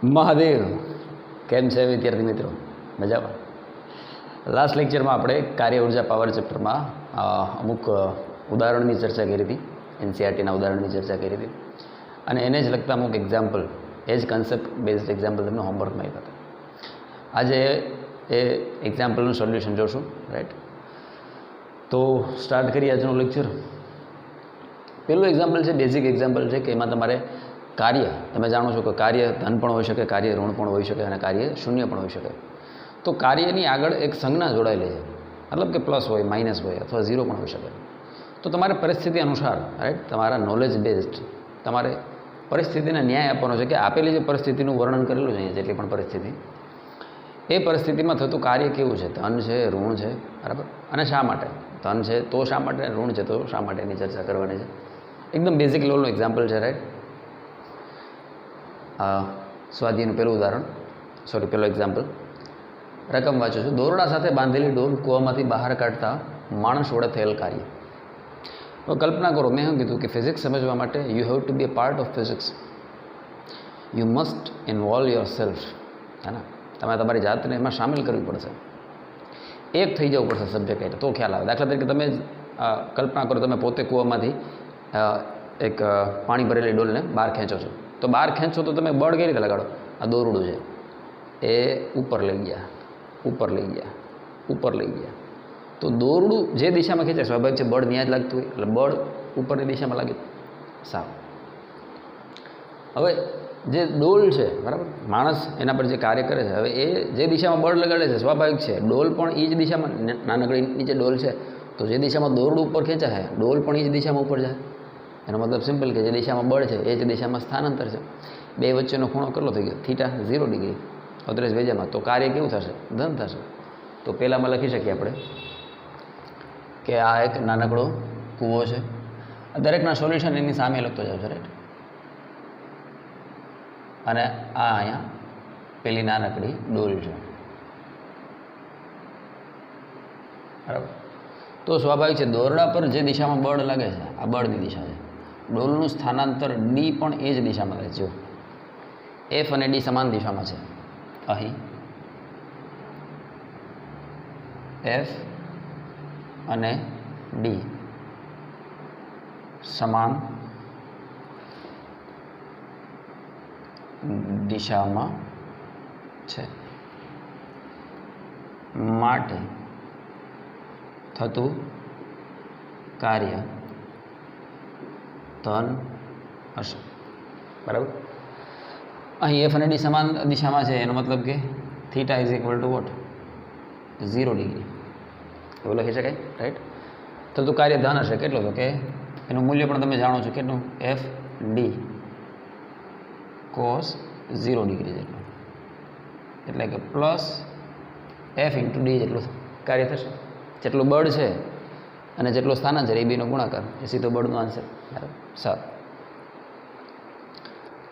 મહાદેવ કેમ છે વિદ્યાર્થી મિત્રો? મજામાં? લાસ્ટ લેક્ચરમાં આપણે કાર્ય ઉર્જા પાવર ચેપ્ટરમાં અમુક ઉદાહરણની ચર્ચા કરી હતી, એનસીઆરટીના ઉદાહરણની ચર્ચા કરી હતી અને એને જ લગતા અમુક એક્ઝામ્પલ, એ જ કન્સેપ્ટ બેઝડ એક્ઝામ્પલ તમને હોમવર્કમાં આપ્યા હતા. આજે એ એક્ઝામ્પલનું સોલ્યુશન જોશું, રાઈટ? તો સ્ટાર્ટ કરીએ આજનું લેક્ચર. પહેલું એક્ઝામ્પલ છે, બેઝિક એક્ઝામ્પલ છે કે એમાં તમારે કાર્ય, તમે જાણો છો કે કાર્ય ધન પણ હોઈ શકે, કાર્ય ઋણ પણ હોઈ શકે અને કાર્ય શૂન્ય પણ હોઈ શકે. તો કાર્યની આગળ એક સંજ્ઞા જોડાયેલી છે, મતલબ કે પ્લસ હોય, માઇનસ હોય અથવા ઝીરો પણ હોઈ શકે. તો તમારે પરિસ્થિતિ અનુસાર, રાઈટ, તમારા નોલેજ બેઝડ તમારે પરિસ્થિતિને ન્યાય આપવાનો છે કે આપેલી જે પરિસ્થિતિનું વર્ણન કરેલું છે અહીંયા, જેટલી પણ પરિસ્થિતિ, એ પરિસ્થિતિમાં થતું કાર્ય કેવું છે, ધન છે, ઋણ છે, બરાબર, અને શા માટે ધન છે તો શા માટે, ઋણ છે તો શા માટે, એની ચર્ચા કરવાની છે. એકદમ બેઝિક લેવલનું એક્ઝામ્પલ છે, રાઈટ? સ્વાધ્યાયનું પહેલું ઉદાહરણ, પહેલો એક્ઝામ્પલ. રકમ વાંચું છું. દોરડા સાથે બાંધેલી ડોલ કૂવામાંથી બહાર કાઢતા માણસ વડે થયેલ કાર્ય. હવે કલ્પના કરો, મેં શું કીધું કે ફિઝિક્સ સમજવા માટે you have to be a part of physics, you must involve yourself, હે ને? તમે તમારી જાતને એમાં સામેલ કરવી પડશે, એક થઈ જવું પડશે સબ્જેક્ટ, એટલે તો ખ્યાલ આવે. દાખલા તરીકે તમે કલ્પના કરો, તમે પોતે કૂવામાંથી એક પાણી ભરેલી ડોલને બહાર ખેંચો છો. તો બહાર ખેંચો તો તમે બળ કઈ રીતે લગાડો? આ દોરડું છે એ ઉપર લઈ ગયા, ઉપર લઈ ગયા, ઉપર લઈ ગયા. તો દોરડું જે દિશામાં ખેંચે, સ્વાભાવિક છે બળ ત્યાં જ લાગતું હોય, એટલે બળ ઉપરની દિશામાં લાગે. સારું. હવે જે ડોલ છે, બરાબર, માણસ એના પર જે કાર્ય કરે છે, હવે એ જે દિશામાં બળ લગાડે છે, સ્વાભાવિક છે ડોલ પણ એ જ દિશામાં, નાનકડી નીચે ડોલ છે તો જે દિશામાં દોરડું ઉપર ખેંચાય ડોલ પણ એ જ દિશામાં ઉપર જાય. એનો મતલબ સિમ્પલ કે જે દિશામાં બળ છે એ જ દિશામાં સ્થાનાંતર છે. બે વચ્ચેનો ખૂણો કેટલો થઈ ગયો? θ 0 ડિગ્રી. અદ્રેશ વેજામાં તો કાર્ય કેવું થશે? ધન થશે. તો પહેલાંમાં લખી શકીએ આપણે કે આ એક નાનકડો કૂવો છે. દરેકના સોલ્યુશન એની સામે લખતો જાવ છે, રાઈટ? અને આ અહીંયા પેલી નાનકડી ડોલ છે, બરાબર. તો સ્વાભાવિક છે દોરડા પર જે દિશામાં બળ લાગે છે, આ બળની દિશા છે. ડોલનું સ્થાનાંતર ડી પણ એ જ દિશામાં થાય છે. જો એફ અને ડી સમાન દિશામાં છે, અહીં એફ અને ડી સમાન દિશામાં છે, માટે થતું કાર્ય ધન હશે, બરાબર. અહીં એફ અને ડી સમાન દિશામાં છે, એનો મતલબ કે θ = વોટ? 0 ડિગ્રી. એવું લખી શકાય, રાઈટ? થતું કાર્ય ધન હશે. કેટલું? તો કે એનું મૂલ્ય પણ તમે જાણો છો, કેટલું? એફ ડી cos 0 ડિગ્રી જેટલું, એટલે કે પ્લસ એફ ઇન્ટુ ડી જેટલું કાર્ય થશે. જેટલું બળ છે અને જેટલો સ્થાનાંતર, એ બેનો ગુણાકાર, એ સીધો બળનો આન્સર, બરાબર. સારું.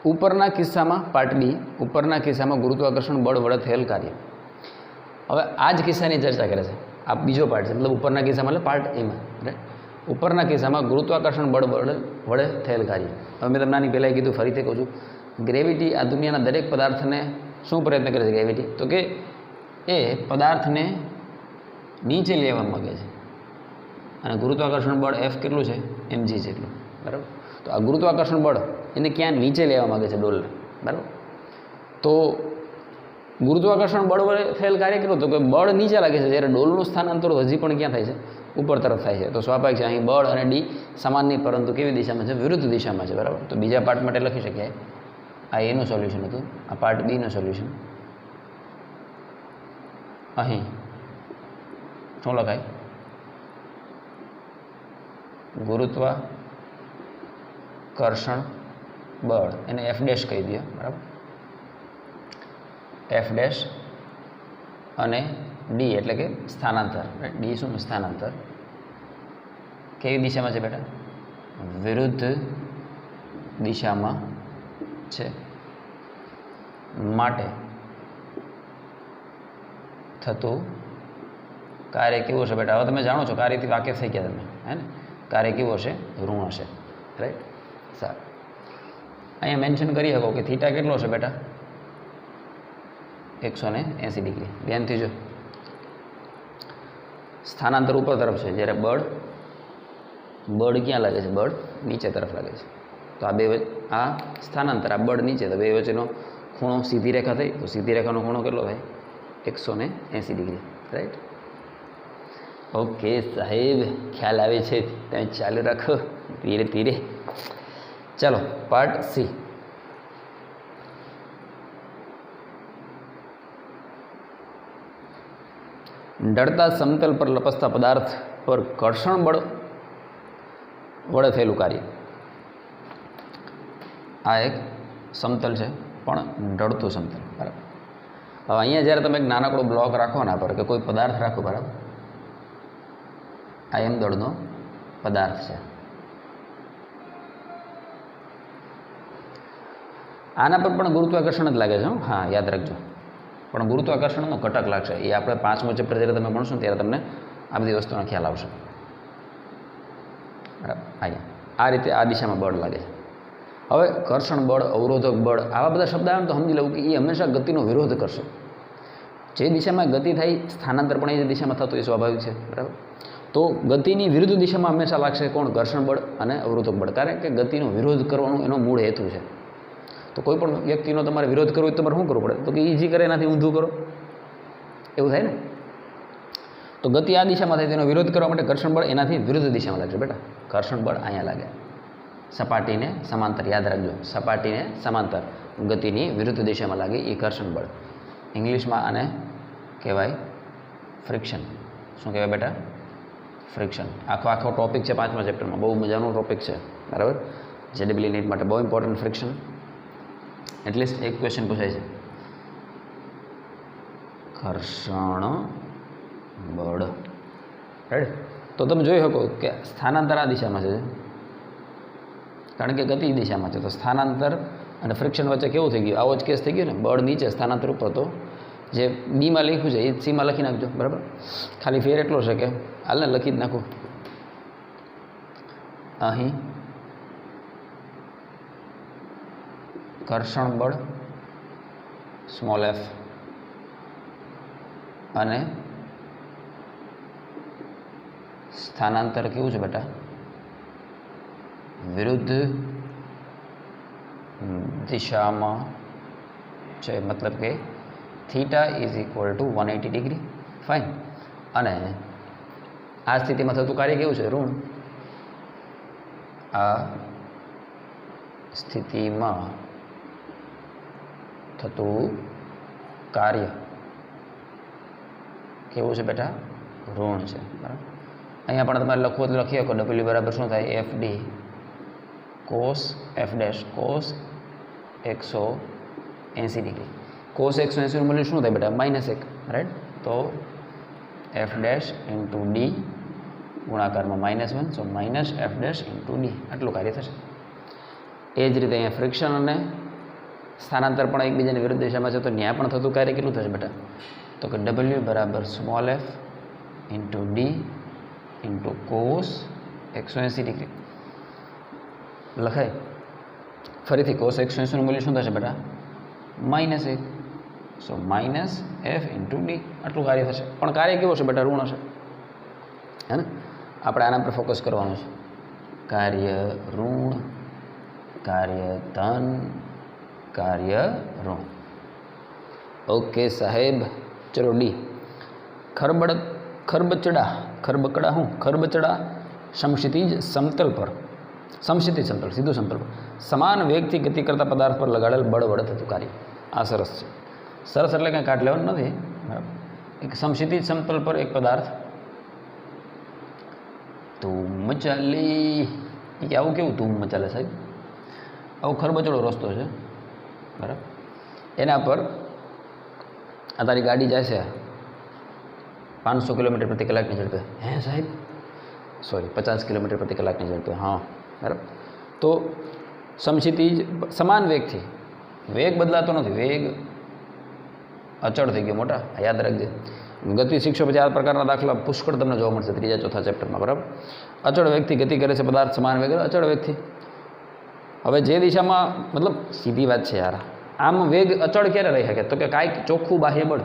ઉપરના કિસ્સામાં, પાર્ટ બી, ઉપરના કિસ્સામાં ગુરુત્વાકર્ષણ બળ વડે થયેલ કાર્ય. હવે આ જ કિસ્સાની ચર્ચા કરે છે. આ બીજો પાર્ટ છે, મતલબ ઉપરના કિસ્સામાં એટલે પાર્ટ એમાં, રાઈટ? ઉપરના કિસ્સામાં ગુરુત્વાકર્ષણ બળ વડે થયેલ કાર્ય. હવે મેં તમને આની પહેલાં કીધું, ફરીથી કહું છું, ગ્રેવિટી આ દુનિયાના દરેક પદાર્થને શું પ્રયત્ન કરે છે? ગ્રેવિટી તો કે એ પદાર્થને નીચે લેવા માગે છે, અને ગુરુત્વાકર્ષણ બળ એફ કેટલું છે? mg જેટલું, બરાબર. તો આ ગુરુત્વાકર્ષણ બળ એને ક્યાં નીચે લેવા માગે છે? ડોલને, બરાબર. તો ગુરુત્વાકર્ષણ બળ વડે થયેલ કાર્ય કેટલું? તો કે બળ નીચે લાગે છે, જ્યારે ડોલનું સ્થાનાંતર હજી પણ ક્યાં થાય છે? ઉપર તરફ થાય છે. તો સ્વાભાવિક છે અહીં બળ અને ડી સમાન નહીં, પરંતુ કેવી દિશામાં છે? વિરુદ્ધ દિશામાં છે, બરાબર. તો બીજા પાર્ટ માટે લખી શકીએ, આ એનું સોલ્યુશન હતું, આ પાર્ટ બીનું સોલ્યુશન. અહીં શું લખાય? ગુરુત્વાકર્ષણ બળ, એને એફ ડેશ કહી દો, બરાબર. એફ ડેશ અને ડી એટલે કે સ્થાનાંતર, ડી શું? સ્થાનાંતર. કેવી દિશામાં છે બેટા? વિરુદ્ધ દિશામાં છે, માટે થતું કાર્ય કેવું હશે બેટા? હવે તમે જાણો છો, કાર્યથી વાકેફ થઈ ગયા તમે, હે ને? કાર્ય કેવું હશે? ઋણ હશે, રાઈટ? સારું. અહીંયા મેન્શન કરી શકો કે થીટા કેટલો છે બેટા? 180 ડિગ્રી। ધ્યાનથી જો, સ્થાનાંતર ઉપર તરફ છે, જ્યારે બળ ક્યાં લાગે છે? બળ નીચે તરફ લાગે છે। તો આ બે આ સ્થાનાંતર, આ બળ નીચે, તો બે વચ્ચેનો ખૂણો સીધી રેખા થઈ, તો સીધી રેખાનો ખૂણો કેટલો થાય? 180 ડિગ્રી, રાઈટ? ઓકે સાહેબ, ખ્યાલ આવે છે, તમે ચાલુ રાખો ધીરે ધીરે। ચાલો પાર્ટ સી। ઢળતા સમતલ પર લપસતા પદાર્થ પર ઘર્ષણ બળ વડે થયેલું કાર્ય। આ એક સમતલ છે, પણ ઢળતું સમતલ, બરાબર। હવે અહીંયા જ્યારે તમે એક નાનકડો બ્લોક રાખો ના પર, કે કોઈ પદાર્થ રાખો, બરાબર, આ એમ દળનો પદાર્થ છે, આના પર પણ ગુરુત્વાકર્ષણ જ લાગે છે, હા યાદ રાખજો, પણ ગુરુત્વાકર્ષણનો ઘટક લાગશે, એ આપણે 5મો ચેપ્ટર જ્યારે તમે ભણશો ત્યારે તમને આ બધી વસ્તુનો ખ્યાલ આવશે, બરાબર। અહીંયા આ રીતે આ દિશામાં બળ લાગે છે। હવે ઘર્ષણ બળ, અવરોધક બળ, આવા બધા શબ્દ આવે તો સમજી લેવું કે એ હંમેશા ગતિનો વિરોધ કરશે। જે દિશામાં ગતિ થાય, સ્થાનાંતર પણ એ દિશામાં થતું એ સ્વાભાવિક છે, બરાબર। તો ગતિની વિરુદ્ધ દિશામાં હંમેશા લાગશે કોણ? ઘર્ષણ બળ અને અવરોધક બળ, કારણ કે ગતિનો વિરોધ કરવાનો એનો મૂળ હેતુ છે। તો કોઈ પણ વ્યક્તિનો તમારે વિરોધ કરવો હોય તો તમારે શું કરવું પડે? તો કે ઈજી કરે એનાથી ઊંધું કરો, એવું થાય ને? તો ગતિ આ દિશામાં થાય, તેનો વિરોધ કરવા માટે ઘર્ષણ બળ એનાથી વિરુદ્ધ દિશામાં લાગશે બેટા। ઘર્ષણ બળ અહીંયા લાગે, સપાટીને સમાંતર, યાદ રાખજો, સપાટીને સમાંતર ગતિની વિરુદ્ધ દિશામાં લાગે એ ઘર્ષણ બળ। ઇંગ્લિશમાં આને કહેવાય ફ્રિક્શન। શું કહેવાય બેટા? ફ્રિક્શન। આખો ટોપિક છે 5મા ચેપ્ટરમાં, બહુ મજાનો ટોપિક છે, બરાબર। JEE નીટ માટે બહુ ઇમ્પોર્ટન્ટ ફ્રિક્શન। એટલીસ્ટ એક ક્વેશ્ચન પૂછાય છે, ઘર્ષણ બળ, રાઈટ? તો તમે જોઈ શકો કે સ્થાનાંતર આ દિશામાં છે, કારણ કે ગતિ દિશામાં છે, તો સ્થાનાંતર અને ફ્રિક્શન વચ્ચે કેવું થઈ ગયું? આવો જ કેસ થઈ ગયો ને, બળ નીચે, સ્થાનાંતર ઉપર। તો જે બીમાં લખ્યું છે એ સીમાં લખી નાખજો, બરાબર। ખાલી ફેર એટલો છે કે હાલને લખી જ નાખું, અહીં ઘર્ષણ બળ સ્મોલ f અને સ્થાનાંતર કેવું છે બેટા? વિરુદ્ધ દિશામાં છે, મતલબ કે theta is equal to 180 degree, fine. અને આ સ્થિતિમાં થતું કાર્ય કેવું છે? ઋણ। આ સ્થિતિમાં થતું કાર્ય કેવું છે બેટા? ઋણ છે, બરાબર। અહીંયા પણ તમારે લખવું તો લખી શકો, W બરાબર શું થાય? FD cos f dash cos 180 degree. cos 180 નું મૂલ્ય શું થાય બેટા? -1, રાઈટ? તો f ડેશ ઇન્ટુ ડી ગુણાકારમાં -1, સો -f ડેશ ઇન્ટુ ડી, આટલું કાર્ય થશે। એ જ રીતે અહીંયા ફ્રિક્શન અને સ્થાનાંતર પણ એકબીજાની વિરુદ્ધ દિશામાં છે, તો ત્યાં પણ થતું કાર્ય કેટલું થશે બેટા? તો કે W બરાબર small f into D into cos 180 degree લખાય। ફરીથી cos 180 નું મૂલ્ય શું થશે બેટા? -1, સો -f ઇન્ટુ ડી, આટલું કાર્ય થશે। પણ કાર્ય કેવું છે બેટા? ઋણ હશે, હે ને? આપણે આના પર ફોકસ કરવાનું છે, કાર્ય ઋણ, કાર્ય ધન, કાર્ય ઋણ। ઓકે સાહેબ, ચલો ડી, ખરબચડા સમક્ષિતિજ સમતલ પર, સમક્ષિતિજ સમતલ, સીધું સમતલ પર સમાન વેગથી ગતિ કરતા પદાર્થ પર લગાડેલ બળ વડે થતું કાર્ય। આ સરસ છે, સરસ એટલે કંઈ કાઢ લેવાનું નથી, બરાબર। એક સમક્ષિતિજ સમતલ પર એક પદાર્થ ધૂમ ચાલી, એ આવું કેવું ધૂમ ચાલે સાહેબ? આવું ખરબચડો રસ્તો છે, બરાબર। એના પર આ તારી ગાડી જાય છે 500 કિલોમીટર પ્રતિ કલાકની ઝડપે, હે સાહેબ? સોરી, 50 કિલોમીટર પ્રતિ કલાકની ઝડપે, હા, બરાબર। તો સમક્ષિતિજ સમાન વેગથી, વેગ બદલાતો નથી, વેગ અચળ થઈ ગયો મોટા, યાદ રાખજે। ગતિ શીખશો પછી આ પ્રકારના દાખલા પુષ્કળ તમને જોવા મળશે 3-4 ચેપ્ટરમાં, બરાબર। અચળ વેગથી ગતિ કરે છે પદાર્થ, સમાન વેગ, અચળ વેગથી। હવે જે દિશામાં, મતલબ સીધી વાત છે યાર, આમ વેગ અચળ ક્યારે રહી શકે? તો કે કાંઈક ચોખ્ખું બાહ્ય બળ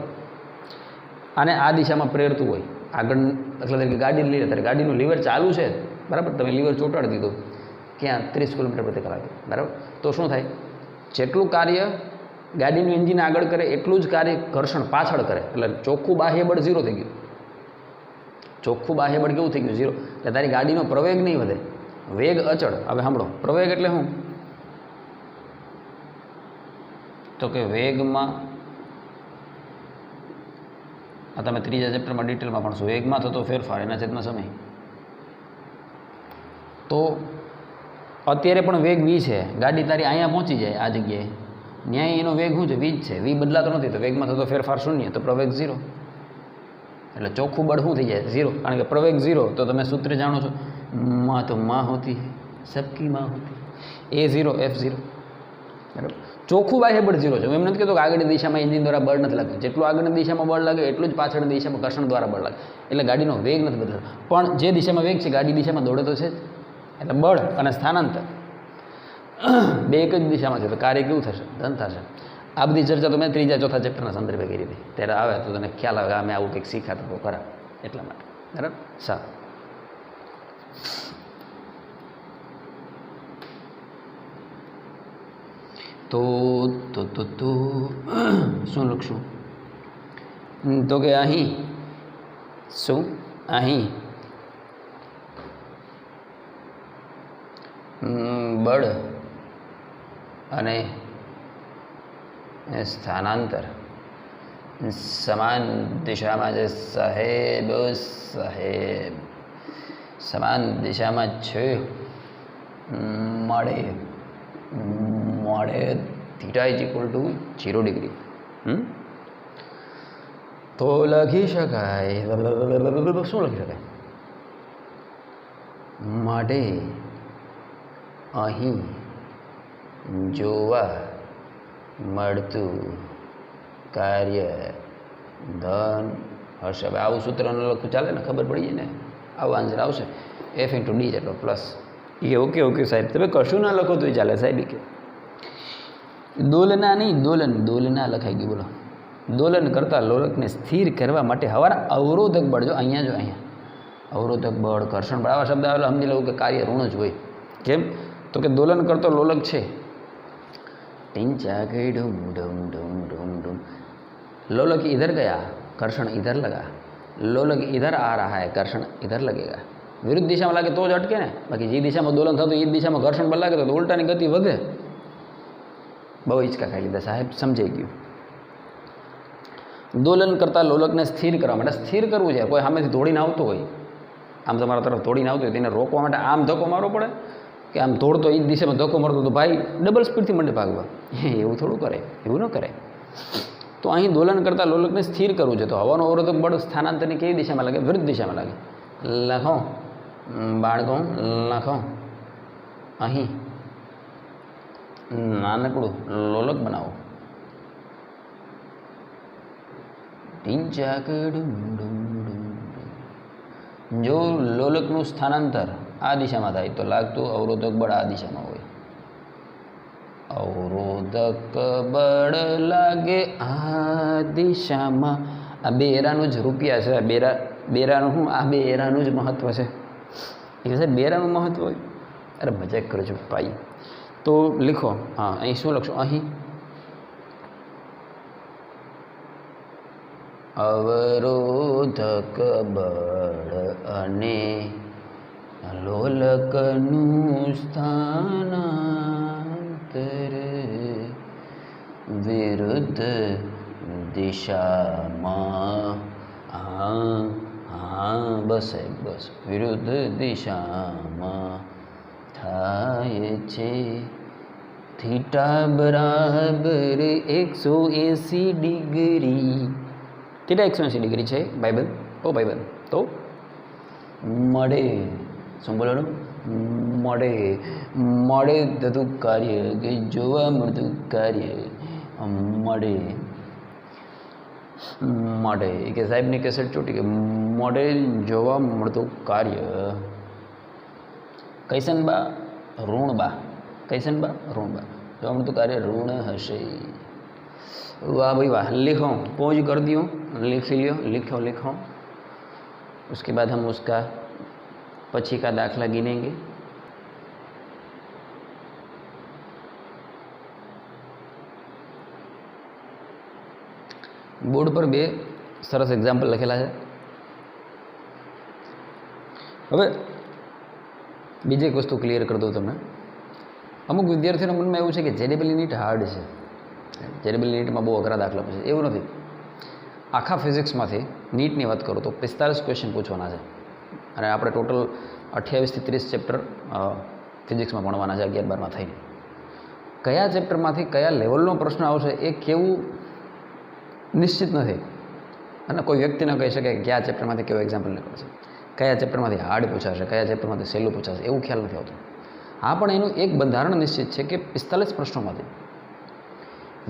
આને આ દિશામાં પ્રેરતું હોય. આગળ દાખલા તરીકે ગાડી લઈએ ત્યારે ગાડીનું લીવર ચાલુ છે, બરાબર, તમે લીવર ચોંટાડી દીધું ક્યાં 30 કિલોમીટર પ્રતિ કલાકે, બરાબર, તો શું થાય? જેટલું કાર્ય ગાડીનું એન્જિન આગળ કરે એટલું જ કાર્ય ઘર્ષણ પાછળ કરે. એટલે ચોખ્ખું બાહ્ય બળ 0 થઈ ગયું. ચોખ્ખું બાહ્ય બળ કેવું થઈ ગયું? 0. એટલે તારી ગાડીનો પ્રવેગ નહીં વધે, વેગ અચળ. હવે સાંભળો, પ્રવેગ એટલે શું? તો કે વેગમાં, આ તમે ત્રીજા ચેપ્ટરમાં ડિટેલમાં ભણશો, વેગમાં થતો ફેરફાર એના છેદમાં સમય. તો અત્યારે પણ વેગ v છે, ગાડી તારી અહીંયા પહોંચી જાય આ જગ્યાએ, ન્યાય એનો વેગ શું છે? v જ છે. v બદલાતો નથી, તો વેગમાં થતો ફેરફાર 0, તો પ્રવેગ 0. એટલે ચોખ્ખું બળ શું થઈ જાય? 0. કારણ કે પ્રવેગ 0, તો તમે સૂત્ર જાણો છો, માં તો માં હોતી સબકી માં હોતી, એ 0 f 0, બરાબર. ચોખ્ખું બાહ્ય બળ 0 છે. હું એમ નથી કહેતો કે આગળની દિશામાં એન્જિન દ્વારા બળ નથી લાગતું. જેટલું આગળની દિશામાં બળ લાગે એટલું જ પાછળની દિશામાં ઘર્ષણ દ્વારા બળ લાગે. એટલે ગાડીનો વેગ નથી બદલાતો, પણ જે દિશામાં વેગ છે ગાડી દિશામાં દોડે તો છે જ. એટલે બળ અને સ્થાનાંતર બે એક જ દિશામાં છે, તો કાર્ય કેવું થશે? ધન થશે. આ બધી ચર્ચા તો મેં ત્રીજા ચોથા ચેપ્ટરના સંદર્ભે કરી હતી. ત્યારે આવે તો તને ખ્યાલ આવે કે અમે આવું કંઈક શીખાતા તો ખરા, એટલા માટે, બરાબર. સારું, તો શું લખશું? તો કે અહીં શું? અહીં બળ અને સ્થાનાંતર સમાન દિશામાં છે. સાહેબ સમાન દિશામાં છે. મળે theta is equal to 0 degree. તો લખી શકાય, શું લખી શકાય? માટે અહીં જોવા મળતું કાર્ય ધન હશે. હવે આવું સૂત્ર ન લખવું ચાલે ને, ખબર પડી જાય ને, આવો આન્સર આવશે f × d જેટલો પ્લસ. એ ઓકે સાહેબ, તમે કશું ના લખો તો ચાલે સાહેબ. કે દોલના નહીં, દોલના લખાઈ ગયું. બોલો, દોલન કરતા લોલકને સ્થિર કરવા માટે હવાના અવરોધક બળ, જો અહીંયા અવરોધક બળ, ઘર્ષણ બળ, આવા શબ્દ આવે સમજી લઉં કે કાર્ય ઋણ જ હોય. કેમ? તો કે દોલન કરતો લોલક છે, ટીંચા ગઈ ડુમ ડુમ ડુમ ડુમ ડુમ, लोलक इधर गया, कर्षण इधर लगा, लोलक इधर आ रहा है, कर्षण इधर लगेगा. विरुद्ध दिशा में लगे तो ज अटके ने, बाकी जी दिशा में दोलन थતું એ દિશામાં ઘર્ષણ બળ લાગે તો ઉલટાની ગતિ વધે. બહુ હિંચકા ખાઈ લીધા સાહેબ, સમજાઈ ગયું. દોલન કરતા લોલકને સ્થિર કરવા માટે, સ્થિર કરવું છે. કોઈ સામેથી દોડીને આવતો હોય, આમ તમારા તરફ દોડીને આવતો હોય, તેને રોકવા માટે આમ ધક્કો મારવો પડે કે આમ દોડતો એ જ દિશામાં ધક્કો મારતો તો ભાઈ ડબલ સ્પીડથી મંડે ભાગવા. એવું થોડું કરે, એવું ન કરે. તો અહીં દોલન કરતા લોલકને સ્થિર કરવું છે. તો હવાનો અવરોધક બળ સ્થાનાંતરની કેવી દિશામાં લાગે? વિરુદ્ધ દિશામાં લાગે. લખો બાળકો, લખો અહીં નાનકડું લોલક બનાવો. જો લોલકનું સ્થાનાંતર આ દિશામાં થાય તો લાગતું અવરોધક બળ આ દિશામાં હોય. અવરોધક બળ લાગે આ દિશામાં. આ બે એરાનું જ રૂપિયા છે. બેરાનું શું? આ બે એરાનું જ મહત્વ છે. એ સાહેબ બેરાનું મહત્વ હોય? અરે મજાક કરો છો ભાઈ. તો લીખો, હા, અહીં શું લખશો? અહીં અવરોધક બળ અને લોલકનું સ્થાનાંતર વિરુદ્ધ દિશામાં. હા બસ સાહેબ બસ, વિરુદ્ધ દિશામાં થાય છે. થીટા બરાબર 180 ડિગ્રી. થીટા 180 ડિગ્રી છે ભાઈબંધ. ઓ ભાઈબંધ, તો મળે શું બોલવાનું? મળે થતું કાર્ય કે જોવા મળતું કાર્ય મળે કે સાહેબની કેસેટ ચોટી કે મળે જોવા મળતું કાર્ય. કૈસનબા ઋણબા, કૈસનબા ઋણબા, જોવા મળતું કાર્ય ઋણ હશે. वाह भाई वाह, लिखो, पॉज कर दियो, लिख लियो, लिखो लिखो। उसके बाद हम उसका पछी का दाखला गिनेंगे। बोर्ड पर બે સરસ એક્ઝામ્પલ લખેલા છે। હવે બીજી એક વસ્તુ ક્લિયર કરી દઉં તમને। અમુક વિદ્યાર્થીઓના મનમાં એવું છે કે જેડબલઈ નીટ હાર્ડ છે, જેડબલઈ નીટમાં બહુ અઘરા દાખલા છે। એવું નથી। આખા ફિઝિક્સમાંથી નીટની વાત કરું તો 45 ક્વેશ્ચન પૂછવાના છે અને આપણે ટોટલ 28 થી 30 ચેપ્ટર ફિઝિક્સમાં ભણવાના છે 11-12માં થઈને। કયા ચેપ્ટરમાંથી કયા લેવલનો પ્રશ્ન આવશે એ કેવું નિશ્ચિત નથી અને કોઈ વ્યક્તિ ન કહી શકે કે કયા ચેપ્ટરમાંથી કેવો એક્ઝામ્પલ નીકળશે, કયા ચેપ્ટરમાંથી હાર્ડ પૂછાશે, કયા ચેપ્ટરમાંથી સહેલું પૂછાશે, એવું ખ્યાલ નથી આવતો। હા, પણ એનું એક બંધારણ નિશ્ચિત છે કે 45 પ્રશ્નોમાંથી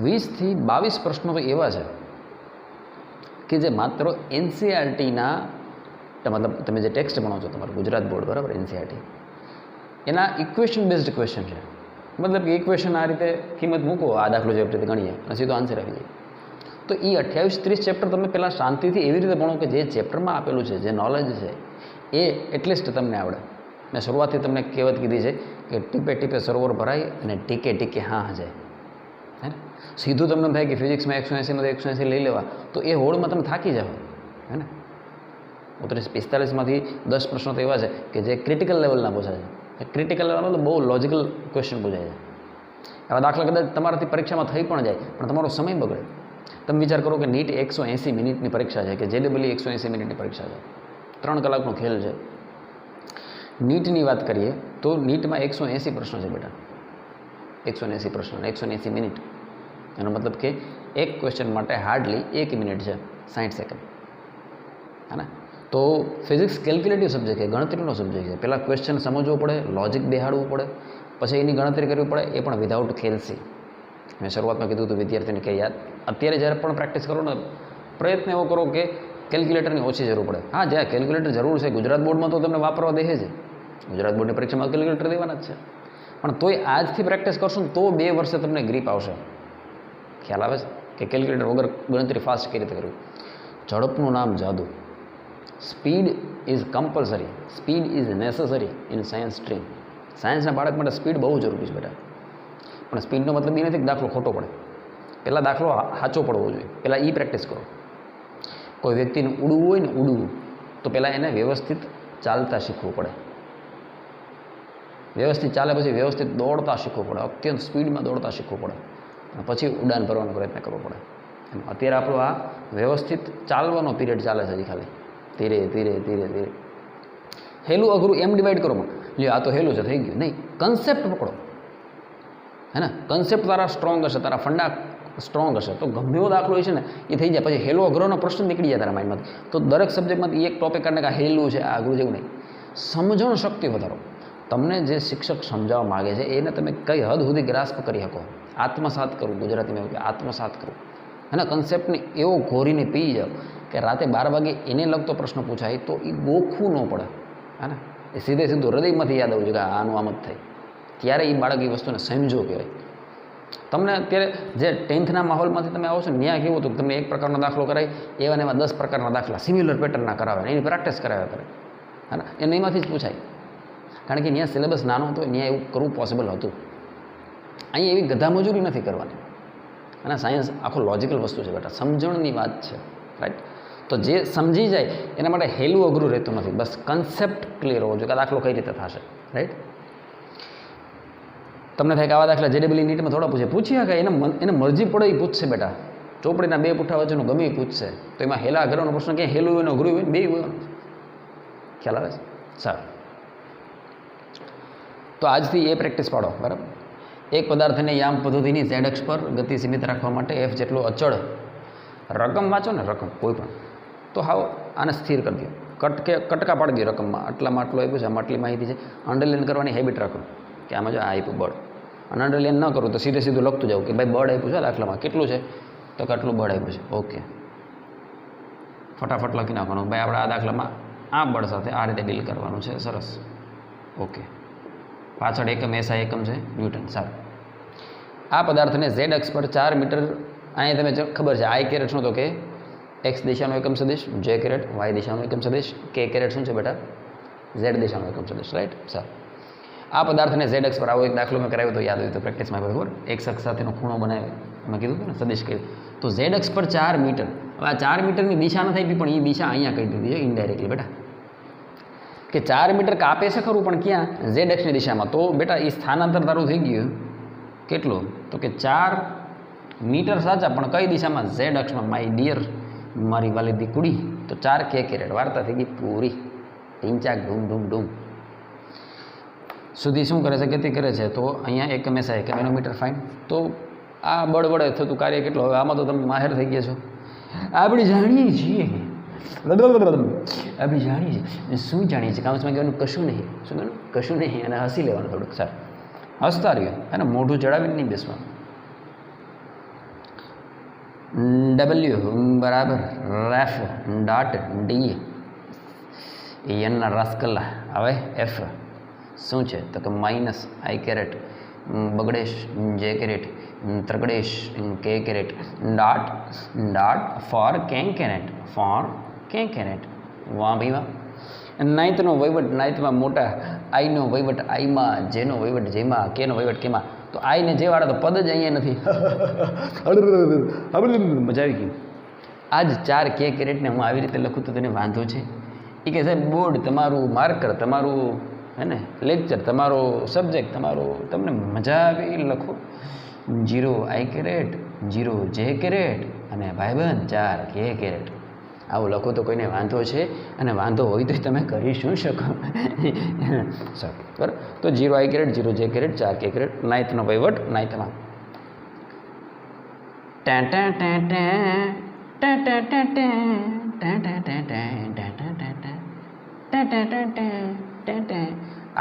20 થી 22 પ્રશ્નો તો એવા છે કે જે માત્ર એનસીઈઆરટીના, મતલબ તમે જે ટેક્સ્ટ ભણો છો તમારું ગુજરાત બોર્ડ, બરાબર, એનસીઈઆરટી, એના ઇક્વેશન બેઝડ ક્વેશ્ચન છે। મતલબ કે ઇક્વેશન આ રીતે કિંમત મૂકો, આ દાખલો જે રીતે ગણીએ અને સીધો આન્સર આવી જાય। તો એ 28-30 ચેપ્ટર તમે પહેલાં શાંતિથી એવી રીતે ભણો કે જે ચેપ્ટરમાં આપેલું છે, જે નોલેજ છે એ એટલીસ્ટ તમને આવડે। મેં શરૂઆતથી તમને કહેવત કીધી છે કે ટીપે ટીપે સરોવર ભરાય અને ટીકે ટીકે હા જાય, હે ને। સીધું તમને થાય કે ફિઝિક્સમાં 180માંથી 180 લઈ લેવા તો એ હોડમાં તમે થાકી જાઓ, હે ને। 45માંથી 10 પ્રશ્નો તો એવા છે કે જે ક્રિટિકલ લેવલના પૂછાય છે। ક્રિટિકલ લેવલનો તો બહુ લોજિકલ ક્વેશ્ચન પૂછાય છે। આવા દાખલા કદાચ તમારાથી પરીક્ષામાં થઈ પણ જાય પણ તમારો સમય બગડે। તમે વિચાર કરો કે નીટ 180 મિનિટની પરીક્ષા છે, કે જેડબલઈ 180 મિનિટની પરીક્ષા છે, 3 કલાકનો ખેલ છે। નીટની વાત કરીએ તો નીટમાં 180 પ્રશ્નો છે બેટા, 180 પ્રશ્નો, 180 મિનિટ। એનો મતલબ કે એક ક્વેશ્ચન માટે હાર્ડલી 1 મિનિટ છે, 60 સેકન્ડ, હે ને। તો ફિઝિક્સ કેલ્ક્યુલેટિવ સબ્જેક્ટ છે, ગણતરીનો સબ્જેક્ટ છે। પહેલાં ક્વેશ્ચન સમજવો પડે, લોજિક બેહાડવું પડે, પછી એની ગણતરી કરવી પડે, એ પણ વિધાઉટ ખેલસી। મેં શરૂઆતમાં કીધું હતું વિદ્યાર્થીને કે યાદ અત્યારે જ્યારે પણ પ્રેક્ટિસ કરો ને, પ્રયત્ન એવો કરો કે કેલ્ક્યુલેટરની ઓછી જરૂર પડે। હા, જ્યાં કેલ્ક્યુલેટર જરૂર છે, ગુજરાત બોર્ડમાં તો તમને વાપરવા દે છે, ગુજરાત બોર્ડની પરીક્ષામાં કેલ્ક્યુલેટર દેવાના જ છે, પણ તોય આજથી પ્રેક્ટિસ કરશો ને તો 2 વર્ષે તમને ગ્રીપ આવશે, ખ્યાલ આવે છે કે કેલ્ક્યુલેટર વગર ગણતરી ફાસ્ટ કઈ રીતે કરવી। ઝડપનું નામ જાદુ। Speed is compulsory, speed is necessary in science stream. સાયન્સના બાળક માટે સ્પીડ બહુ જરૂરી છે બેટા, પણ સ્પીડનો મતલબ એ નથી કે દાખલો ખોટો પડે, પહેલાં દાખલો સાચો પડવો જોઈએ, પહેલાં એ પ્રેક્ટિસ કરો। કોઈ વ્યક્તિને ઉડવું હોય ને, ઉડવું તો પહેલાં એને વ્યવસ્થિત ચાલતા શીખવું પડે, વ્યવસ્થિત ચાલે પછી વ્યવસ્થિત દોડતા શીખવું પડે, અત્યંત સ્પીડમાં દોડતા શીખવું પડે અને પછી ઉડાન ભરવાનો પ્રયત્ન કરવો પડે। અત્યારે આપણો આ વ્યવસ્થિત ચાલવાનો પીરિયડ ચાલે છે હજી, ખાલી ધીરે ધીરે ધીરે ધીરે। હેલું અઘરું એમ ડિવાઈડ કરો, લ્યો આ તો હેલું છે થઈ ગયું, નહીં, કન્સેપ્ટ પકડો, હે ને। કન્સેપ્ટ તારા સ્ટ્રોંગ હશે, તારા ફંડા સ્ટ્રોંગ હશે તો ગમે એવો દાખલો છે ને એ થઈ જાય। પછી હેલો અઘરોનો પ્રશ્ન નીકળી જાય તારા માઇન્ડમાંથી। તો દરેક સબ્જેક્ટમાંથી એક ટોપિક કાઢને કે આ હેલું છે, આ અઘરું જેવું નહીં। સમજણ શક્તિ વધારો। તમને જે શિક્ષક સમજાવવા માગે છે એને તમે કઈ હદ સુધી ગ્રાસ્પ કરી શકો, આત્મસાત કરવું, ગુજરાતીમાં એવું કે આત્મસાત કરવું, હે ને। કન્સેપ્ટને એવો ઘોરીને પી જાઓ કે રાતે 12 વાગે એને લગતો પ્રશ્ન પૂછાય તો એ ગોખવું ન પડે, હે ને। એ સીધે સીધું હૃદયમાંથી યાદ આવવું જોઈએ કે આનું આમ જ થાય, ત્યારે એ બાળક એ વસ્તુને સમજો કહેવાય। તમને અત્યારે જે 10થના માહોલમાંથી તમે આવો છો ને, ત્યાં કેવું હતું કે તમને એક પ્રકારનો દાખલો કરાય, એવા ને એવા 10 પ્રકારના દાખલા સિમિલર પેટર્નના કરાવે, એની પ્રેક્ટિસ કરાવ્યા કરે, હે ને। એને એમાંથી જ પૂછાય, કારણ કે ત્યાં સિલેબસ નાનો હતો, ત્યાં એવું કરવું પોસિબલ હતું। અહીં એવી ગધા મજૂરી નથી કરવાની, અને સાયન્સ આખો લોજિકલ વસ્તુ છે બેટા, સમજણની વાત છે, રાઈટ। તો જે સમજી જાય એના માટે હેલું અઘરું રહેતું નથી, બસ કન્સેપ્ટ ક્લિયર હોવો જોઈએ કે દાખલો કઈ રીતે થશે, રાઈટ। તમને થાય કે આવા દાખલા જેડબલઈ નીટમાં થોડા પૂછી શકે, એને મરજી પડે એ પૂછશે બેટા। ચોપડીના 2 પુઠ્ઠા વચ્ચેનું ગમે એ પૂછશે, તો એમાં હેલા અઘરાનો પ્રશ્ન ક્યાં હેલું હોય ને અઘરું હોય ને, બે હોય, ખ્યાલ આવે છે? સારું, તો આજથી એ પ્રેક્ટિસ પાડો, બરાબર। એક પદાર્થને યામ પદ્ધતિની ઝેડ અક્ષ પર ગતિ સીમિત રાખવા માટે એફ જેટલો અચળ રકમ વાંચો ને, રકમ કોઈ પણ, તો હાવ આને સ્થિર કરી દો, કટકા પાડી દો રકમમાં, આટલામાં આટલું આપ્યું છે, આમાં આટલી માહિતી છે। અંડરલાઇન કરવાની હેબિટ રાખો કે આમાં જો આ આપ્યું બળ, અને અંડરલાઇન ન કરું તો સીધે સીધું લખતું જાવ કે ભાઈ બળ આપ્યું છે દાખલામાં, કેટલું છે તો કેટલું બળ આપ્યું છે, ઓકે, ફટાફટ લખી નાખવાનું, ભાઈ આપણે આ દાખલામાં આ બળ સાથે આ રીતે ડીલ કરવાનું છે, સરસ, ઓકે। પાછળ એકમ એસઆઈ એકમ છે ન્યૂટન, સારું। આ પદાર્થને ઝેડ અક્ષ પર 4 મીટર અહીંયા તમે ખબર છે આઈ કેરેટ શું તો કે એક્સ દિશાનો એકમ સદિશ, જે કેરેટ વાય દિશાનો એકમ સદિશ, કે કેરેટ શું છે બેટા ઝેડ દિશાનો એકમ સદિશ, રાઈટ. સારું, આ પદાર્થને ઝેડ એક્સ પર આવો એક દાખલો મેં કરાવ્યો તો યાદ હોય તો પ્રેક્ટિસમાં બરાબર. એક્સ અક્ષ સાથેનો ખૂણો બનાવે મેં કીધું હતું ને સદિશ કહ્યું તો ઝેડ એક્સ પર 4 મીટર. હવે આ 4 મીટરની દિશા નથી આપી પણ એ દિશા અહીંયા કહી દીધી છે ઇનડાયરેક્ટલી બેટા કે 4 મીટર કાપે છે ખરું પણ ક્યાં ઝેડ એક્સની દિશામાં. તો બેટા એ સ્થાનાંતર તારું થઈ ગયું કેટલું તો કે 4 મીટર સાચા પણ કઈ દિશામાં ઝેડ અક્ષમાં. માય ડિયર મારી વાલી દીકુડી તો 4 કે કેરેટ વાર્તા થઈ ગઈ પૂરી. ટીંચાક ઢૂમ ઢૂમ ઢૂમ સુધી શું કરે છે ગતિ કરે છે. તો અહીંયા એકમ એસઆઈ એકમ એનો મીટર ફાઇન. તો આ બળ વડે થતું કાર્ય કેટલું હવે આમાં તો તમે માહેર થઈ ગયા છો. આપણે જાણીએ છીએ શું જાણીએ છીએ કાઉન્સમાં કહેવાનું કશું નહીં. શું કહેવાનું કશું નહીં અને હસી લેવાનું થોડુંક. સારું હસતા રહ્યો એને મોઢું ચડાવીને નહીં બેસવાનું. ડબલ્યુ બરાબર રેફ ડોટ ડી એનના રાસકલ્લા. હવે એફ શું છે તો કે માઇનસ આઈ કેરેટ બગડેશ જે કેરેટ ત્રગડેશ K caret dot dot for can caret વાહ ભાઈ વાહ. નાઇન્થનો વહીવટ નાઇન્થમાં મોટા આઈનો વહીવટ આઈમાં, જેનો વહીવટ જેમાં, કેનો વહીવટ કેમાં. તો આઈને જે વાળા તો પદ જ અહીંયા નથી. મજા આવી ગઈ. આ જ 4 કે કેરેટને હું આવી રીતે લખું તો તેને વાંધો છે. એ કે સાહેબ બોર્ડ તમારું માર્કર તમારું હે ને લેક્ચર તમારો સબ્જેક્ટ તમારો તમને મજા આવી લખો 0 આઈ કેરેટ 0 જે કેરેટ અને ભાઈબંધ 4 કે કેરેટ આવું લખો તો કોઈને વાંધો છે અને વાંધો હોય તો તમે કરી શું શકો. સારું બરાબર. તો 0 આઈ કેરેટ 0 જે કેરેટ 4 કે કેરેટ નાઇન્થનો વહીવટ નાઇન્થમાં.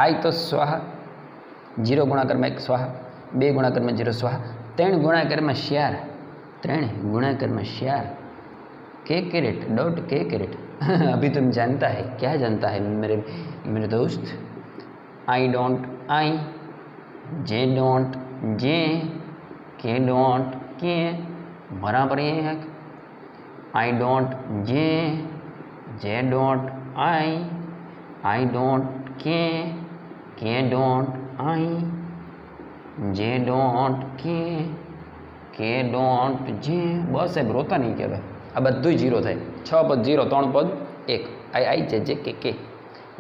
આઈ તો સ્વાહા 0 ગુણાકારમાં 1 સ્વાહા 2 ગુણાકારમાં 0 સ્વાહા 3 ગુણાકારમાં 4 3 गुणाकाરમાં 4 के कैरेट डॉट के कैरेट. अभी तुम जानता है क्या जानता है मेरे दोस्त. I don't I J don't जे के डोंट के बराबर ये है. I don't J don't I don't के डोंट आई जे डोंट के डोंट जे. बस साहेब रोता नहीं कहेवाय. આ બધું 0 થાય. 6 પદ 0 3 પદ 1 આઈ જે જે કે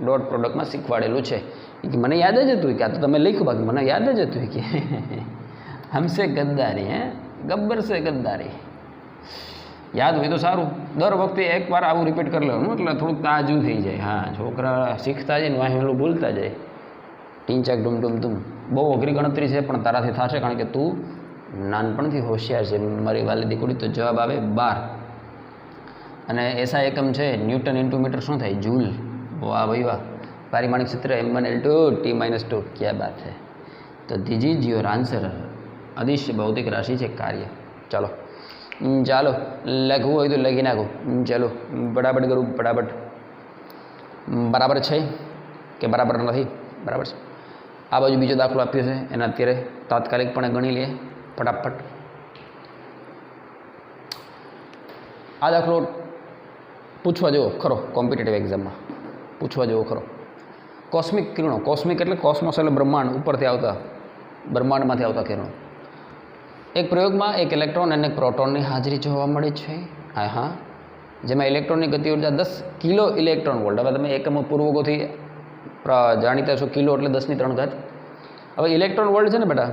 ડોટ પ્રોડક્ટમાં શીખવાડેલું છે. કે મને યાદ જ હતું કે આ તો તમે લખ્યું બાકી મને યાદ જ હતું કે હમસે ગદ્દારી હે ગબ્બર સે ગદ્દારી. યાદ હોય તો સારું. દર વખતે એકવાર આવું રિપીટ કરી લેવાનું એટલે થોડુંક તાજું થઈ જાય. હા છોકરા શીખતા જાય ને વાહ એલું ભૂલતા જાય. ટીંચાક ડૂમ ડૂમ તુમ બહુ અઘરી ગણતરી છે પણ તારાથી થશે કારણ કે તું નાનપણથી હોશિયાર છે મારી વાલી દીકરી. તો જવાબ આવે 12 અને એસા એકમ છે ન્યૂટન ઇન્ટુ મીટર શું થાય જૂલ. વાહ ભાઈ વાહ. પારિમાણિક સૂત્ર M1L2 T-2 ક્યાં બાત है. તો ધીસ ઇઝ યોર આન્સર. અદિશ્ય ભૌતિક રાશિ છે કાર્ય. ચાલો ચાલો લખવું હોય તો લખી નાખો. ચાલો ફટાફટ કરું ફટાફટ. બરાબર છે કે બરાબર નથી? બરાબર છે. આ બાજુ બીજો દાખલો આપ્યો છે એને અત્યારે તાત્કાલિકપણે ગણી લઈએ ફટાફટ. આ દાખલો પૂછવા જેવો ખરો કોમ્પિટિટિવ એક્ઝામમાં પૂછવા જેવો ખરો. કોસ્મિક કિરણો. કોસ્મિક એટલે કોસ્મોસ એટલે બ્રહ્માંડ ઉપરથી આવતા બ્રહ્માંડમાંથી આવતા કિરણો. એક પ્રયોગમાં એક ઇલેક્ટ્રોન અને એક પ્રોટોનની હાજરી જોવા મળે છે. હા જેમાં ઇલેક્ટ્રોનની ગતિ ઉર્જા 10 કિલો ઇલેક્ટ્રોન વોલ્ટ. હવે તમે એકમ પૂર્વકોથી જાણીતા છો કિલો એટલે 10⁻³ હવે ઇલેક્ટ્રોન વોલ્ટ છે ને બેટા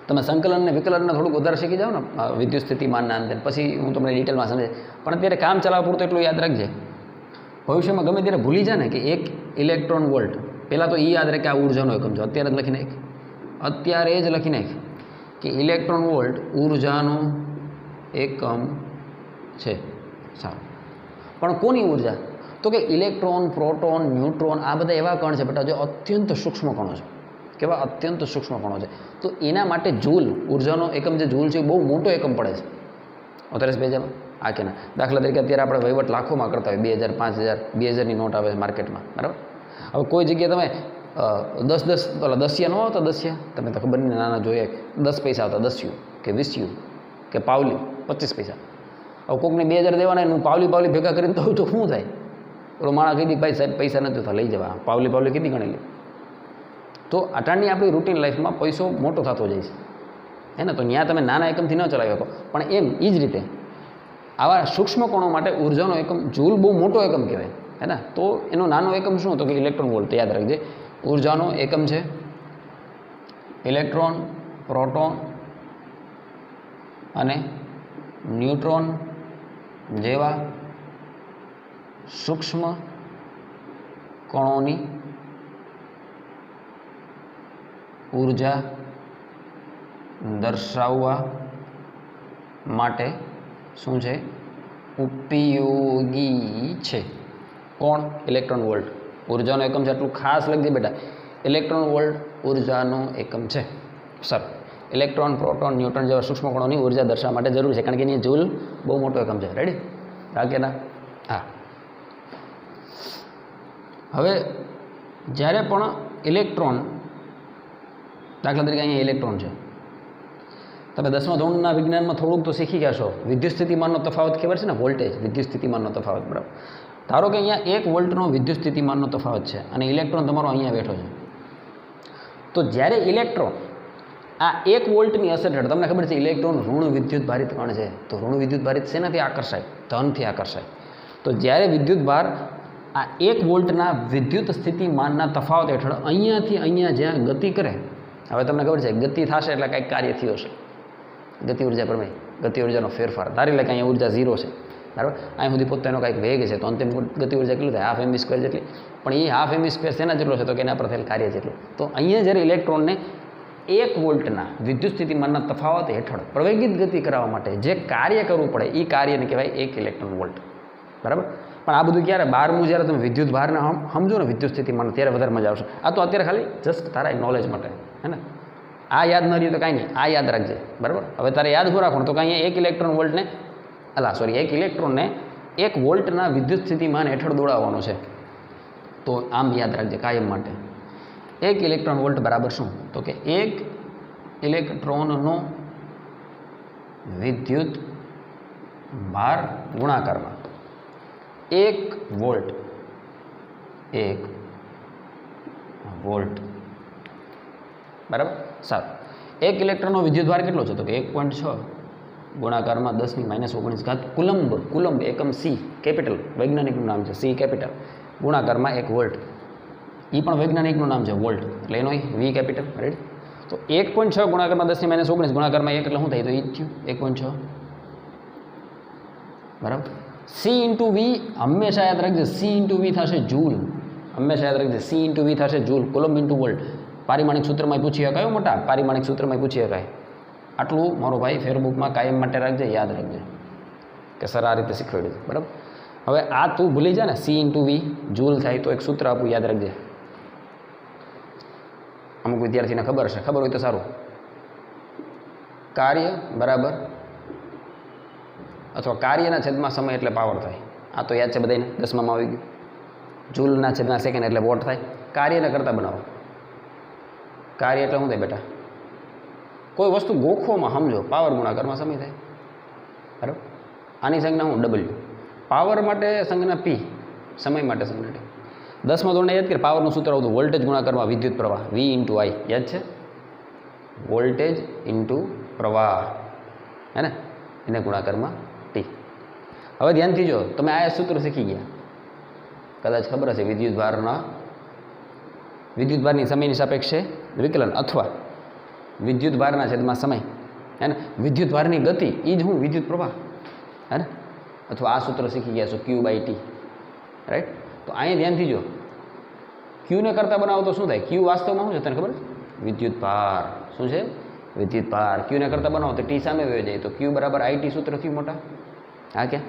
તમે સંકલન અને વિકલનને થોડુંક વધારે શીખી જાઓ ને વિદ્યુત સ્થિતિમાનના અંતે પછી હું તમને ડિટેલમાં સમજે. પણ અત્યારે કામ ચલાવવા પૂરતું એટલું યાદ રાખજે. ભવિષ્યમાં ગમે ત્યારે ભૂલી જાય ને કે 1 ઇલેક્ટ્રોન વોલ્ટ પહેલાં તો એ યાદ રહે કે આ ઉર્જાનો એકમ છે. અત્યારે જ લખી નાખ. અત્યારે જ લખી નાખ કે ઇલેક્ટ્રોન વોલ્ટ ઉર્જાનો એકમ છે. સારું પણ કોની ઉર્જા? તો કે ઇલેક્ટ્રોન પ્રોટોન ન્યુટ્રોન આ બધા એવા કણ છે બેટા જે અત્યંત સૂક્ષ્મ કણો છે. કેવા અત્યંત સૂક્ષ્મ કણો છે. તો એના માટે જૂલ ઉર્જાનો એકમ જે જૂલ છે એ બહુ મોટો એકમ પડે છે. ઓતરેસ બેજામાં આ કે ના દાખલા તરીકે અત્યારે આપણે વહીવટ લાખોમાં કરતા હોય 2000 5000 2000ની નોટ આવે છે માર્કેટમાં બરાબર. હવે કોઈ જગ્યાએ તમે 10 10 10 ન આવતા 10 તમે તો ખબર નહીં નાના જોઈએ 10 પૈસા આવતા 10 કે 20 કે પાવલી 25 પૈસા. હવે કોકને 2000 દેવાના હું પાવલી ભેગા કરીને કહું તો શું થાય? પેલો માણસ કીધી ભાઈ સાહેબ પૈસા નથી થતા લઈ જવા, પાવલી કીધી ગણેલી. તો અટાણની આપણી રૂટીન લાઈફમાં પૈસો મોટો થતો જાય છે હે ને. તો ત્યાં તમે નાના એકમથી ન ચલાવી શકો, પણ એમ એ જ રીતે આવા સૂક્ષ્મ કોણો માટે ઉર્જાનો એકમ જૂલ બહુ મોટો એકમ કહેવાય હે ને. તો એનો નાનો એકમ શું હતો કે ઇલેક્ટ્રોન વોલ્ટ. યાદ રાખજે, ઉર્જાનો એકમ છે ઇલેક્ટ્રોન, પ્રોટોન અને ન્યુટ્રોન જેવા સૂક્ષ્મ કણોની ઉર્જા દર્શાવવા માટે શું છે? ઉપયોગી છે. કોણ? Electron volt. ઉર્જાનો એકમ છે, આટલું ખાસ લખજે બેટા. ઇલેક્ટ્રોન વોલ્ટ ઉર્જાનો એકમ છે. સર, ઇલેક્ટ્રોન, પ્રોટોન, ન્યુટ્રોન જેવા સૂક્ષ્મ કણોની ઉર્જા દર્શાવવા માટે જરૂર છે, કારણ કે એની જૂલ બહુ મોટો એકમ છે. રેડી? રાખે ના? હા. હવે જ્યારે પણ ઇલેક્ટ્રોન, દાખલા તરીકે અહીંયા ઇલેક્ટ્રોન છે, તમે 10મા ધોરણના વિજ્ઞાનમાં થોડુંક તો શીખી ગયા છો. વિદ્યુત સ્થિતિમાનનો તફાવત ખબર છે ને? વોલ્ટેજ, વિદ્યુત સ્થિતિમાનનો તફાવત. બરાબર. ધારો કે અહીંયા 1 વોલ્ટનો વિદ્યુત સ્થિતિમાનનો તફાવત છે અને ઇલેક્ટ્રોન તમારો અહીંયા બેઠો છે. તો જ્યારે ઇલેક્ટ્રોન આ 1 વોલ્ટની અસર હેઠળ, તમને ખબર છે ઇલેક્ટ્રોન ઋણ વિદ્યુત ભારિત કણ છે. તો ઋણ વિદ્યુત ભારિત શેનાથી આકર્ષાય? ધનથી આકર્ષાય. તો જ્યારે વિદ્યુત ભાર આ 1 વોલ્ટના વિદ્યુત સ્થિતિમાનના તફાવત હેઠળ અહીંયાથી અહીંયા જ્યાં ગતિ કરે, હવે તમને ખબર છે ગતિ થશે એટલે કંઈક કાર્ય થયો છે. ગતિ ઉર્જા પ્રમેય, ગતિ ઉર્જાનો ફેરફાર. ધારી લે કે અહીંયા ઉર્જા 0 છે, બરાબર. અહીં સુધી પોતાનો કંઈક વેગ છે, તો અંતિમ ગતિ ઉર્જા કેટલું થાય? હાફ mv² જેટલી. પણ એ હાફ mv² શેના જેટલો છે? તો કે એના પર થયેલ કાર્ય જેટલો. તો અહીંયા જ્યારે ઇલેક્ટ્રોનને 1 વોલ્ટના વિદ્યુત સ્થિતિમાનના તફાવત હેઠળ પ્રવેગિત ગતિ કરાવવા માટે જે કાર્ય કરવું પડે એ કાર્યને કહેવાય 1 ઇલેક્ટ્રોન વોલ્ટ. બરાબર. પણ આ બધું ક્યારે? 12મું જ્યારે તમે વિદ્યુત ભારને સમજો ને વિદ્યુત સ્થિતિમાન, ત્યારે વધારે મજા આવશે. આ તો અત્યારે ખાલી જસ્ટ તારા નોલેજ માટે હે ને. આ યાદ ન રહ્યું તો કાંઈ નહીં, આ યાદ રાખજે. બરાબર. હવે તારે યાદ શું રાખવાનું? તો કે અહીંયા 1 ઇલેક્ટ્રોન વોલ્ટને 1 ઇલેક્ટ્રોનને 1 વોલ્ટના વિદ્યુત સ્થિતિમાન હેઠળ દોડાવવાનો છે. તો આમ યાદ રાખજે કાયમ માટે. 1 ઇલેક્ટ્રોન વોલ્ટ બરાબર શું? તો કે 1 ઇલેક્ટ્રોનનો વિદ્યુત ભાર ગુણાકારમાં 1 વોલ્ટ. 1 વોલ્ટ. બરાબર. સારું. 1 ઇલેક્ટ્રોનનો વિદ્યુત ભાર કેટલો છે? તો કે 1.6 ગુણાકારમાં 10⁻⁹ કુલંબ. કુલંબ એકમ સી કેપિટલ, વૈજ્ઞાનિકનું નામ છે સી કેપિટલ, ગુણાકારમાં 1 વોલ્ટ. એ પણ વૈજ્ઞાનિકનું નામ છે વોલ્ટ, એટલે એનો વી કેપિટલ. રાઈટ. તો 1.6 ગુણાકારમાં 10⁻⁹ ગુણાકારમાં 1 એટલે શું થાય? તો એ થયું 1.6. બરાબર. સી ઇન્ટુ વી હંમેશા યાદ રાખજે, સી ઇન્ટુ વી થશે જૂલ. હંમેશા યાદ રાખજે, સી ઇન્ટુ વી થશે જૂલ. Coulomb into volt. પારિમાણિક સૂત્રમાં પૂછી શકાય મોટા, પારિમાણિક સૂત્રમાં પૂછી શકાય. આટલું મારો ભાઈ ફેરબુકમાં કાયમ માટે રાખજે, યાદ રાખજે કે સર આ રીતે શીખવાડ્યું. બરાબર. હવે આ તું ભૂલી જા ને, સી ઇન્ટુ વી જૂલ થાય તો એક સૂત્ર આપું, યાદ રાખજે. અમુક વિદ્યાર્થીને ખબર હશે, ખબર હોય તો સારું. કાર્ય બરાબર અથવા કાર્યના છેદમાં સમય એટલે પાવર થાય. આ તો યાદ છે બધાને, 10મામાં આવી ગયું. જૂલના છેદના સેકન્ડ એટલે વોટ થાય. કાર્યને કરતાં બનાવો. કાર્ય એટલે શું થાય બેટા? કોઈ વસ્તુ ગોખવામાં સમજો, પાવર ગુણાકારમાં સમય થાય. બરાબર. આની સંજ્ઞા હું ડબલ્યુ. પાવર માટે સંજ્ઞા પી, સમય માટે સંજ્ઞા ટી. 10મા ધોરણે યાદ કરી, પાવરનું સૂત્ર આવતું વોલ્ટેજ ગુણાકારમાં વિદ્યુત પ્રવાહ, વી ઇન્ટુ આઈ. યાદ છે? વોલ્ટેજ ઇન્ટુ પ્રવાહ હે ને, એને ગુણાકારમાં ટી. હવે ધ્યાનથી જો, તમે આ સૂત્ર શીખી ગયા, કદાચ ખબર હશે વિદ્યુત ભારની સમયની સાપેક્ષે વિકલન અથવા વિદ્યુત ભારના છેદમાં સમય હે ને. વિદ્યુત ભારની ગતિ એ જ હું વિદ્યુત પ્રવાહ હે ને. અથવા આ સૂત્ર શીખી ગયા છો Q/T. રાઈટ. તો અહીંયા ધ્યાનથી જો, ક્યુને કરતાં બનાવો તો શું થાય? ક્યુ વાસ્તવમાં શું છે તને ખબર? વિદ્યુત ભાર. શું છે? વિદ્યુત ભાર. ક્યુને કરતાં બનાવો તો ટી સામે વહી જાય, તો Q બરાબર IT સૂત્ર થયું મોટા. હા કે?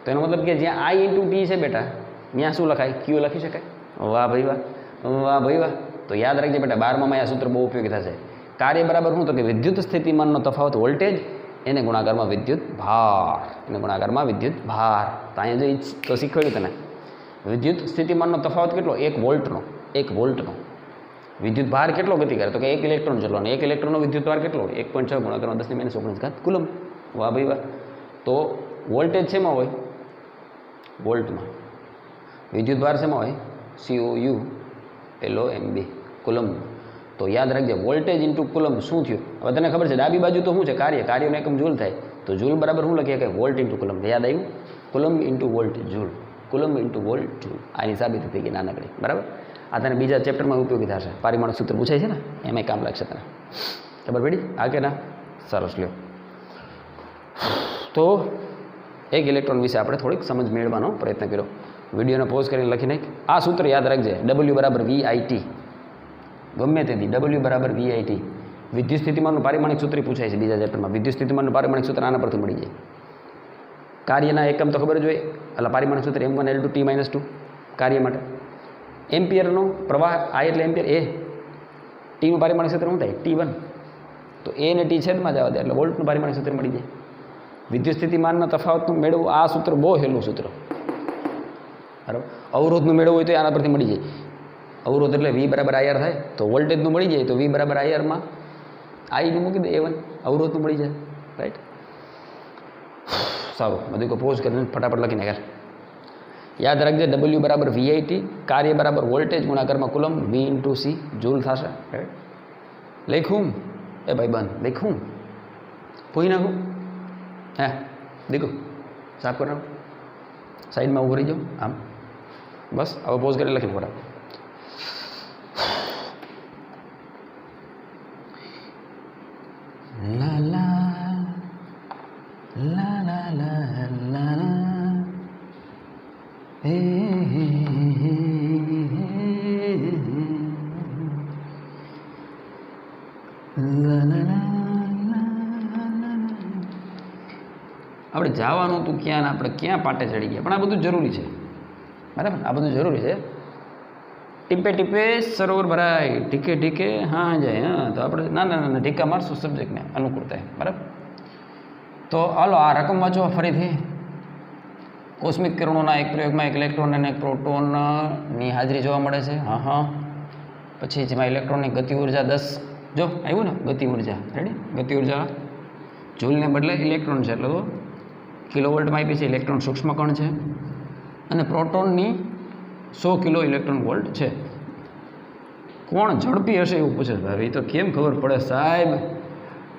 તો એનો મતલબ કે જ્યાં I ઇન્ટુ ટી છે બેટા, ત્યાં શું લખાય? Q લખી શકાય. વાહ ભાઈ વાહ, વાહ ભાઈ વાહ. તો યાદ રાખજે બેટા, 12મામાં આ સૂત્ર બહુ ઉપયોગી થશે. કાર્ય બરાબર શું? તો કે વિદ્યુત સ્થિતિમાનનો તફાવત વોલ્ટેજ, એને ગુણાકારમાં વિદ્યુત ભાર, એને ગુણાકારમાં વિદ્યુત ભાર. તો અહીંયા જો તો શીખવાડ્યું તને. વિદ્યુત સ્થિતિમાનનો તફાવત કેટલો? 1 વોલ્ટનો. 1 વોલ્ટનો. વિદ્યુત ભાર કેટલો ગતિ કરે? તો કે 1 ઇલેક્ટ્રોન જેટલો. અને 1 ઇલેક્ટ્રોનનો વિદ્યુત ભાર કેટલો? 1.6 ગુણાકારમાં 10⁻⁹ કુલંબ. વાહ ભાઈ વાહ. તો વોલ્ટેજ શેમાં હોય? વોલ્ટમાં. વિદ્યુતભાર શેમાં હોય? COULOMB, coulomb. તો યાદ રાખજે વોલ્ટેજ ઇન્ટુ કુલમ શું થયું? હવે તને ખબર છે ડાબી બાજુ તો શું છે? કાર્યનો એકમ જૂલ થાય. તો જૂલ બરાબર શું લખીએ કે વોલ્ટ ઇન્ટુ કુલમ. યાદ આવ્યું? Coulomb into volt joule, coulomb into volt joule. આની સાબિતી થઈ ગઈ નાનકડી. બરાબર. આ તને બીજા ચેપ્ટરમાં ઉપયોગી થશે. પારિમાણિક સૂત્ર પૂછાય છે ને, એમાંય કામ લાગશે તને. ખબર પડી? આ કે ના? સરસ. લ્યો. તો એક ઇલેક્ટ્રોન વિશે આપણે થોડીક સમજ મેળવવાનો પ્રયત્ન કર્યો. વિડીયોને પોઝ કરીને લખી નાખ. આ સૂત્ર યાદ રાખજે, W બરાબર VIT. ગમે તેથી W બરાબર VIT. વિદ્યુત સ્થિતિમાનનું પારિમાણિક સૂત્ર પૂછાય છે બીજા ચેપ્ટરમાં. વિદ્યુત સ્થિતિમાનનું પારિમાણિક સૂત્ર આના પરથી મળી જાય. કાર્યના એકમ તો ખબર જ હોય, એટલે પારિમાણિક સૂત્ર M1L2 T-2 કાર્ય માટે. એમ્પિયરનો પ્રવાહ I એટલે એમ્પિયર, A. ટીનું પારિમાણિક સૂત્ર શું થાય? T1. તો A ને T છેદમાં જવા દે એટલે વોલ્ટનું પારિમાણિક સૂત્ર મળી જાય. વિદ્યુત સ્થિતિમાનના તફાવતનું મેળવવું આ સૂત્ર બહુ હેલું સૂત્ર. બરાબર. અવરોધનું મેળવવું હોય તો આના પરથી મળી જાય. અવરોધ એટલે V બરાબર IR થાય, તો વોલ્ટેજનું મળી જાય તો V બરાબર IRમાં આઈનું મૂકી દે A1, અવરોધનું મળી જાય. રાઈટ. સારું, બધું કોઈ પોઝ કરીને ફટાફટ લખી નાખે. યાદ રાખજે W બરાબર VIT, કાર્ય બરાબર વોલ્ટેજ ગુણાકારમાં coulomb, V into C joule થશે. રાઈટ. લખું એ ભાઈ બંધ, લખું પૂછી નાખું. હે દીકું સાફ કરી નાખું, સાઈડમાં ઊભું રહી જાઉં આમ. બસ હવે પોઝ કરી લખી નાખો. લા લા લા લા લા લા હે લા લા. આપણે જવાનું હતું ક્યાં ને આપણે ક્યાં પાટે ચડી ગયા, પણ આ બધું જરૂરી છે. બરાબર, આ બધું જરૂરી છે. ટીપે ટીપે સરોવર ભરાય, ટીકે ટીકે હા જાય. હા, તો આપણે ના ટીકા મારશું સબ્જેક્ટને અનુકૂળ થાય. બરાબર. તો હાલો આ રકમ વાંચો ફરીથી. કોસ્મિક કિરણોના એક પ્રયોગમાં એક ઇલેક્ટ્રોન અને એક પ્રોટોનની હાજરી જોવા મળે છે. હા. પછી જેમાં ઇલેક્ટ્રોનની ગતિ ઉર્જા 10, જો આવ્યું ને ગતિ ઉર્જા. રેડી. ગતિ ઉર્જા જૂલને બદલે ઇલેક્ટ્રોન છે એટલે તો કિલોવોલ્ટમાં આપી છે. ઇલેક્ટ્રોન સૂક્ષ્મ કણ છે અને પ્રોટોનની 100 કિલો ઇલેક્ટ્રોન વોલ્ટ છે. કોણ ઝડપી હશે એવું પૂછે છે. એ તો કેમ ખબર પડે સાહેબ?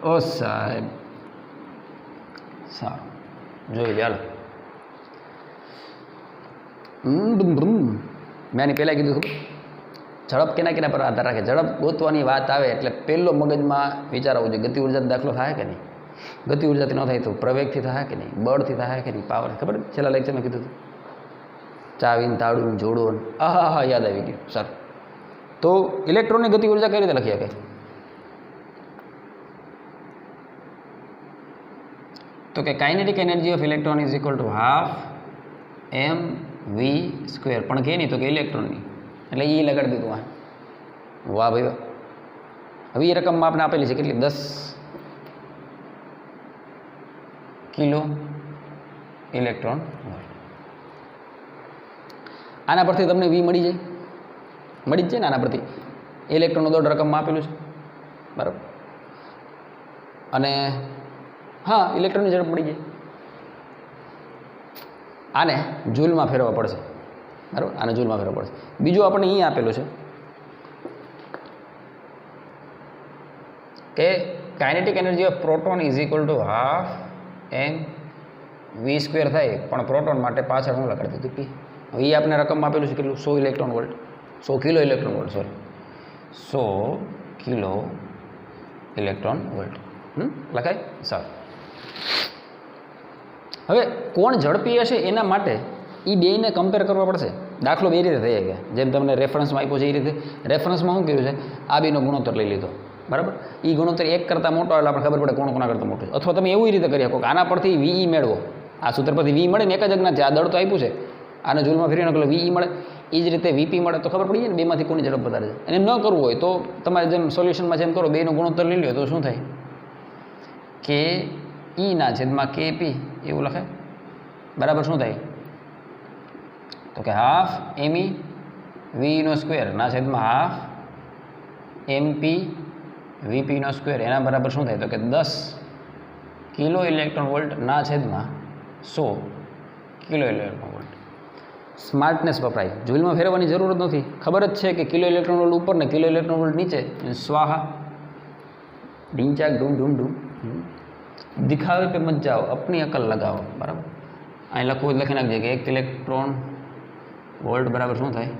ઓ સાહેબ, સારું જોઈ લે. હાલો મેં આની પહેલાં કીધું ખબર, ઝડપ કેના પર આધાર રાખે. ઝડપ ગોતવાની વાત આવે એટલે પહેલો મગજમાં વિચાર આવવો જોઈએ ગતિ ઉર્જા દાખલો થાય કે નહીં. ગતિ ઉર્જાથી ન થાય તો પ્રવેગથી થાય કે નહીં, બળથી થાય કે નહીં, પાવર. ખબર છેલ્લા લેક્ચરમાં કીધું હતું. ચાવીને તાળું જોડો. હા યાદ આવી ગયું. સર તો ઇલેક્ટ્રોનની ગતિ ઉર્જા કઈ રીતે લખી શકાય? તો કે kinetic energy of electron is equal to half mv². પણ કે નહીં તો કે ઇલેક્ટ્રોનની, એટલે એ લગાડી દીધું. વાહ ભાઈ વાહ. હવે એ રકમમાં આપણે આપેલી છે કેટલી? 10 કિલો ઇલેક્ટ્રોન વોલ્ટ. આના પરથી તમને V મળી જાય, મળી જ જાય ને આના પરથી. ઇલેક્ટ્રોનનો દોડ રકમમાં આપેલું છે. બરાબર. અને હા, ઇલેક્ટ્રોનની ઝડપ મળી જાય. આને જૂલમાં ફેરવવા પડશે. બરાબર, આને જૂલમાં ફેરવવા પડશે. બીજું આપણને અહીં આપેલું છે કે kinetic energy of proton is equal to half mv² થાય, પણ પ્રોટોન માટે પાછળ હું લગાડી દીધું P. હવે એ આપણે રકમમાં આપેલું છે કેટલું? 100 electron volt, 100 kilo electron volt, sorry 100 kilo electron volt. લખાય? સારું. હવે કોણ ઝડપી હશે એના માટે એ બેયને કમ્પેર કરવા પડશે. દાખલો બે રીતે થઈ ગયા, જેમ તમને રેફરન્સમાં આપ્યો છે એ રીતે. રેફરન્સમાં શું કર્યું છે? આ બેનો ગુણોત્તર લઈ લીધો. બરાબર. એ ગુણોત્તર એક કરતાં મોટો એટલે આપણે ખબર પડે કોના કરતાં મોટો છે. અથવા તમે એવી રીતે કરી શકો કે આના પરથી VE મેળવો. આ સૂત્ર પરથી V મળે ને એક જ અજ્ઞાત છે. આ દળ તો આપ્યું છે, આને જૂલમાં ફેરવી નાખો VE મળે. એ જ રીતે VP મળે તો ખબર પડી જાય ને બેમાંથી કોની ઝડપ વધારે છે. અને ન કરવું હોય તો તમારે જેમ સોલ્યુશનમાં જેમ કરો બેનો ગુણોત્તર લઈ લો તો શું થાય? કે E ના છેદમાં KP એવું લખાય. બરાબર. શું થાય? તો કે હાફ ME VE² ના છેદમાં હાફ MP VP² એના બરાબર શું થાય? તો કે 10 કિલો ઇલેક્ટ્રોન વોલ્ટના છેદમાં 100 કિલો ઇલેક્ટ્રોન વોલ્ટ. સ્માર્ટનેસ વપરાય, જૂલમાં ફેરવવાની જરૂર જ નથી, ખબર જ છે કે કિલો ઇલેક્ટ્રોન વોલ્ટ ઉપર ને કિલો ઇલેક્ટ્રોન વોલ્ટ નીચે. સ્વાહા ઢીંચાક ઢૂમ ઢૂમ ઢૂમ. દિખાવે પે મત જાઓ, અપની અકલ લગાવો. બરાબર, અહીં લખવું લખી નાખજે કે 1 ઇલેક્ટ્રોન વોલ્ટ બરાબર શું થાય?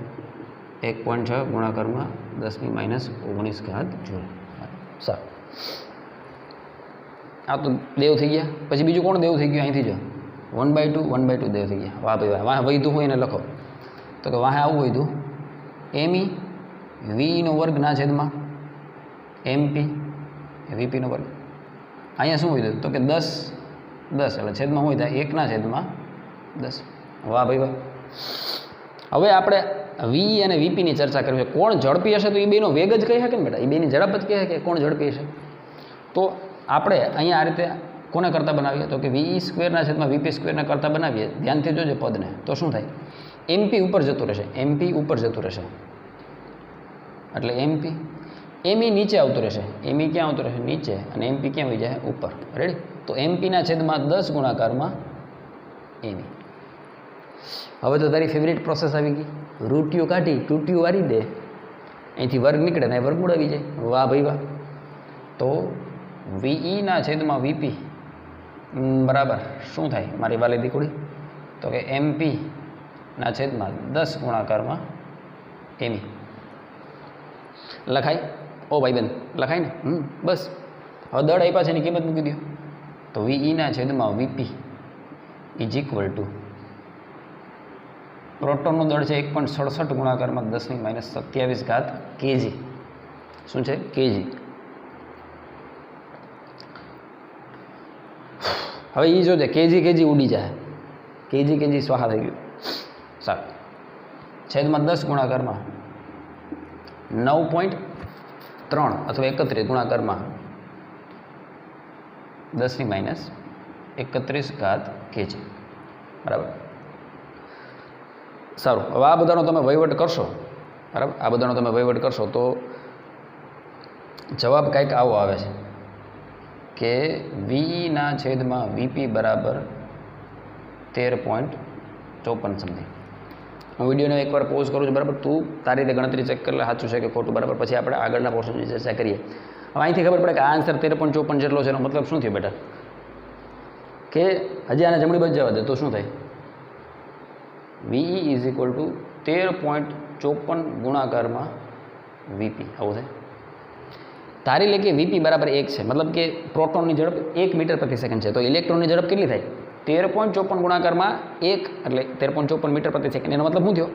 1.6 ગુણાકારમાં 10⁻⁹ જૂલ. સારું, આ તો દેવ થઈ ગયા. પછી બીજું કોણ દેવ થઈ ગયું? અહીંથી જો 1/2 1/2 દેવ થઈ ગયા. વાહ ભાઈ વાહ. વાહ વૈધું હોય એને લખો તો કે વાહે આવું વૈધું એમઈ વીનો વર્ગના છેદમાં એમપી વીપીનો વર્ગ. અહીંયા શું હોય તો કે 10 એટલે છેદમાં હોય થાય 1/10. વાહ ભાઈ વાહ. હવે આપણે વી અને વીપીની ચર્ચા કરવી છે. કોણ ઝડપી હશે તો એ બેનો વેગ જ કહી શકે ને બેટા, એ બેની ઝડપ જ કહે કે કોણ ઝડપી હશે. તો આપણે અહીંયા આ રીતે કોને કરતાં બનાવીએ તો કે VE² VP² કરતાં બનાવીએ. ધ્યાનથી જોજે પદને, તો શું થાય? એમપી ઉપર જતું રહેશે, એમપી ઉપર જતું રહેશે એટલે એમપી. એમઈ નીચે આવતું રહેશે, એમઈ ક્યાં આવતું રહેશે? નીચે. અને એમપી ક્યાં હોઈ જાય? ઉપર. રેડી? તો એમપીના છેદમાં 10 ગુણાકારમાં એમઈ. હવે તો તારી ફેવરિટ પ્રોસેસ આવી ગઈ. રૂટીઓ કાઢી ટૂટીઓ વારી દે, અહીંથી વર્ગ નીકળે ને વર્ગમૂળ આવી જાય. વાહ ભાઈ વાહ. તો VE/VP બરાબર શું થાય મારી વાલી દીકરી? તો કે MP/10 ગુણાકારમાં એમઈ. લખાય? ઓ ભાઈ બેન લખાય ને? બસ હવે દળ આપ્યા છે એની કિંમત મૂકી દો. તો VE/VP = પ્રોટોનનું દળ છે 1.67 ગુણાકારમાં 10⁻27 kg. શું છે? kg. હવે એ જોજે kg ઉડી જાય, kg સ્વાહા થઈ ગયું. સારું, છેદમાં 10 ગુણાકારમાં 9.3 અથવા 31 ગુણાકારમાં 10⁻31 kg. બરાબર. સારું, હવે આ બધાનો તમે વહીવટ કરશો. બરાબર, આ બધાનો તમે વહીવટ કરશો તો જવાબ કંઈક આવો આવે છે કે VE/VP બરાબર 13.54 સમથિંગ. હું વિડીયોને એકવાર પોઝ કરું છું. બરાબર, તું તારી રીતે ગણતરી ચેક કરી લે સાચું છે કે ખોટું. બરાબર, પછી આપણે આગળના પોર્શનની ચર્ચા કરીએ. હવે અહીંથી ખબર પડે કે આ આન્સર 13.54 જેટલો છે. એનો મતલબ શું થયો બેટા? કે હજી આને જમણી બાજુ જવા દે તો શું થાય? VE = 13.54 ગુણાકારમાં VP. આવું થાય. ધારી લે કે VP બરાબર 1 છે, મતલબ કે પ્રોટોનની ઝડપ 1 મીટર પ્રતિ સેકન્ડ છે. તો ઇલેક્ટ્રોનની ઝડપ કેટલી થાય? 13.54 ગુણાકારમાં 1 એટલે 13.54 મીટર પ્રતિ સેકન્ડ. એનો મતલબ શું થયો?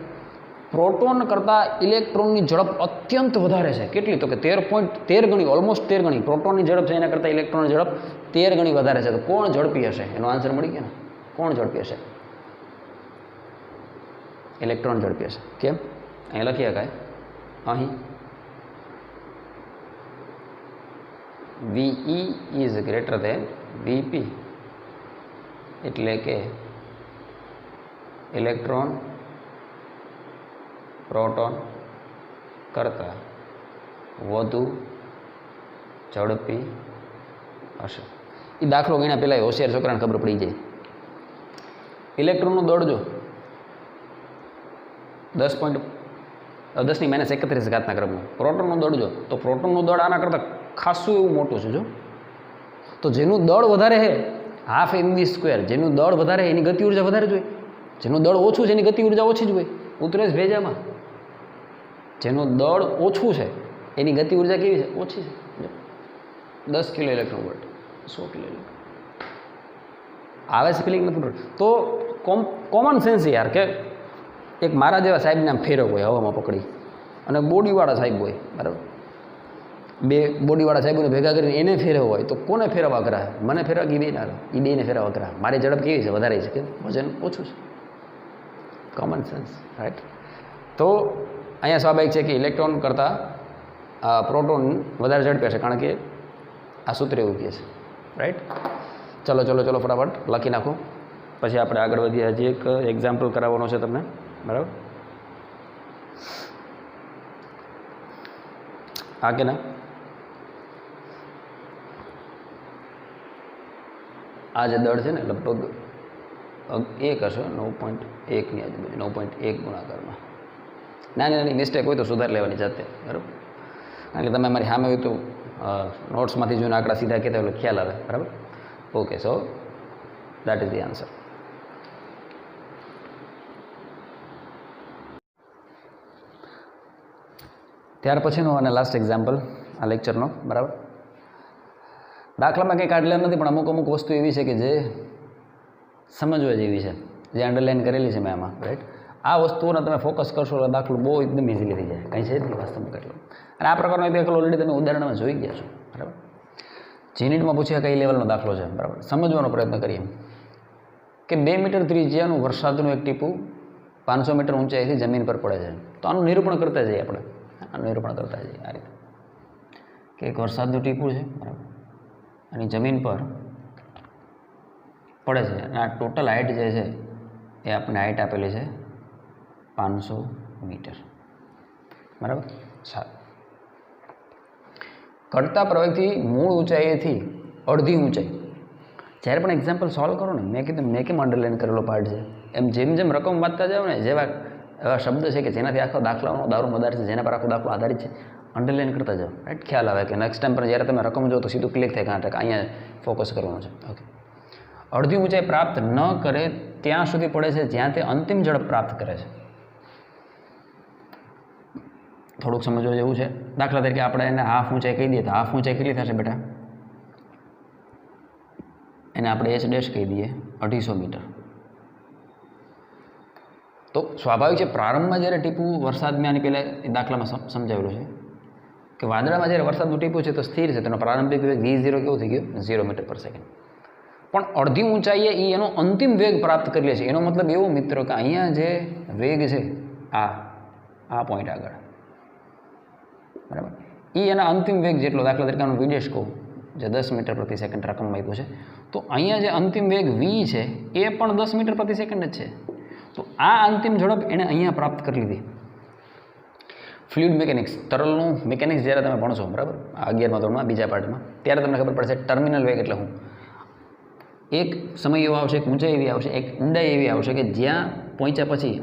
પ્રોટોન કરતાં ઇલેક્ટ્રોનની ઝડપ અત્યંત વધારે છે. કેટલી? તો કે 13 ગણી, ઓલમોસ્ટ 13 ગણી. પ્રોટોનની ઝડપ છે એના કરતાં ઇલેક્ટ્રોનની ઝડપ 13 ગણી વધારે છે. તો કોણ ઝડપી હશે? એનો આન્સર મળી ગયો ને. કોણ ઝડપી હશે? ઇલેક્ટ્રોન ઝડપી હશે. કેમ? અહીં લખી શકાય, અહીં VE > VP એટલે કે ઇલેક્ટ્રોન પ્રોટોન કરતાં વધુ ઝડપી હશે. એ દાખલો ગણ્યા પહેલાં હોશિયાર છોકરાને ખબર પડી જાય. ઇલેક્ટ્રોનનું દળ જો 10⁻31 ક્રમનું. પ્રોટોનનું દળ જો તો પ્રોટોનનું દળ આના કરતાં ખાસું એવું મોટું છે. જો તો જેનું દળ વધારે છે ½ mv², જેનું દળ વધારે એની ગતિ ઉર્જા વધારે જોઈએ. જેનું દળ ઓછું છે એની ગતિ ઉર્જા ઓછી જ હોય. ઉતરેશ ભેજામાં જેનું દળ ઓછું છે એની ગતિ ઉર્જા કેવી છે? ઓછી છે. 10 kilo electron volt 100 kilo electron આવે છે. ફિલિંગ નથી. તો કોમન સેન્સ યાર કે એક મારા જેવા સાહેબને આમ ફેરવ હોય હવામાં પકડી અને બોડીવાળા સાહેબ હોય. બરાબર, બે બોડીવાળા સાહેબોને ભેગા કરીને એને ફેરવવા હોય તો કોને ફેરવવા અઘરા? મને ફેરવા કે બે ના, એ બેને ફેરવવા અઘરા. મારી ઝડપ કેવી છે? વધારે છે. કે વજન ઓછું છે. Common sense, right. તો અહીંયા સ્વાભાવિક છે કે ઇલેક્ટ્રોન કરતાં પ્રોટોન વધારે ઝડપે છે, કારણ કે આ સૂત્ર એવું કહે છે. રાઈટ. ચલો ફટાફટ લખી નાખો, પછી આપણે આગળ વધીએ. હજી એક એક્ઝામ્પલ કરાવવાનો છે તમને. બરાબર, હા કે ના? આ જે દળ છે ને લગભગ 1 હશે, 9.1ની આજુબાજુ, 9.1 ગુણાકારમાં. નાની નાની મિસ્ટેક હોય તો સુધાર લેવાની જાતે, બરાબર. કારણ કે તમે અમારી સામે હોય તો નોટ્સમાંથી જોઈને આંકડા સીધા કહેતા એટલે ખ્યાલ આવે, બરાબર. Okay, so that is the answer. ત્યાર પછીનો અને લાસ્ટ એક્ઝામ્પલ આ લેક્ચરનો, બરાબર. દાખલામાં કંઈ કાઢેલા નથી, પણ અમુક અમુક વસ્તુ એવી છે કે જે સમજવા જેવી છે, જે અંડરલાઇન કરેલી છે મેં આમાં, રાઈટ. આ વસ્તુઓને તમે ફોકસ કરશો એટલે દાખલો બહુ એકદમ ઇઝીલી થઈ જાય, કંઈ છે જ નહીં વાસ્તવમાં કેટલું. અને આ પ્રકારનો એક દાખલો ઓલરેડી તમે ઉદાહરણમાં જોઈ ગયા છો, બરાબર. જીનીટમાં પૂછ્યા કઈ લેવલનો દાખલો છે, બરાબર. સમજવાનો પ્રયત્ન કરીએ કે 2 મીટર ત્રિજ્યાનું વરસાદનું એક ટીપું 500 મીટર ઊંચાઈથી જમીન પર પડે છે. તો આનું નિરૂપણ કરતા જઈએ આપણે, આનું નિરૂપણ કરતા જઈએ આ રીતે કે એક વરસાદનું ટીપું છે, બરાબર, અને જમીન પર પડે છે. અને આ ટોટલ હાઇટ જે છે એ આપણને હાઇટ આપેલી છે 500 મીટર, બરાબર. સારું. ઘટતા પ્રવેગથી મૂળ ઊંચાઈથી અડધી ઊંચાઈ. જ્યારે પણ એક્ઝામ્પલ સોલ્વ કરો ને, મેં કીધું મેં કેમ અંડરલાઇન કરેલો પાર્ટ છે, એમ જેમ જેમ રકમ વાંચતા જાઓ ને, જેવા એવા શબ્દ છે કે જેનાથી આખો દાખલાનો દારૂ મદાર છે, જેના પર આખો દાખલો આધારિત છે, અંડરલાઇન કરતા જાઓ, રાઈટ. ખ્યાલ આવે કે નેક્સ્ટ ટાઈમ પર જ્યારે તમે રકમ જો તો સીધું ક્લિક થાય કે અહીંયા ફોકસ કરવાનું છે. ઓકે. અડધી ઊંચાઈ પ્રાપ્ત ન કરે ત્યાં સુધી પડે છે જ્યાં તે અંતિમ ઝડપ પ્રાપ્ત કરે છે. થોડુંક સમજવા જેવું છે. દાખલા તરીકે આપણે એને હાફ ઊંચાઈ કહી દઈએ તો હાફ ઊંચાઈ કેટલી થશે બેટા? એને આપણે એચ ડેશ કહી દઈએ 250 મીટર. તો સ્વાભાવિક છે પ્રારંભમાં જ્યારે ટીપું વરસાદમાં આની પહેલાં એ દાખલામાં સમજાવેલું છે કે વાદળામાં જ્યારે વરસાદનું ટીપું છે તો સ્થિર છે, તેનો પ્રારંભિક વેગ V0 કેવું થઈ ગયું? 0 મીટર પર સેકન્ડ. પણ અડધી ઊંચાઈએ એ એનો અંતિમ વેગ પ્રાપ્ત કરી લે છે. એનો મતલબ એવો મિત્રો કે અહીંયા જે વેગ છે આ પોઈન્ટ આગળ, બરાબર, એ એના અંતિમ વેગ જેટલો, દાખલા તરીકે આનું વિદેશ કહું જે 10 મીટર પ્રતિ સેકન્ડ રકમમાં આપ્યું છે, તો અહીંયા જે અંતિમ વેગ V છે એ પણ 10 મીટર પ્રતિ સેકન્ડ જ છે. તો આ અંતિમ ઝડપ એણે અહીંયા પ્રાપ્ત કરી લીધી. ફ્લુઇડ મિકેનિક્સ, તરલનું મિકેનિક્સ જ્યારે તમે ભણશો, બરાબર, 11મા ધોરણમાં બીજા પાર્ટમાં, ત્યારે તમને ખબર પડશે ટર્મિનલ વેગ એટલે શું. એક સમય એવો આવશે, એક ઊંચાઈ એવી આવશે, એક ઊંડાઈ એવી આવશે કે જ્યાં પહોંચ્યા પછી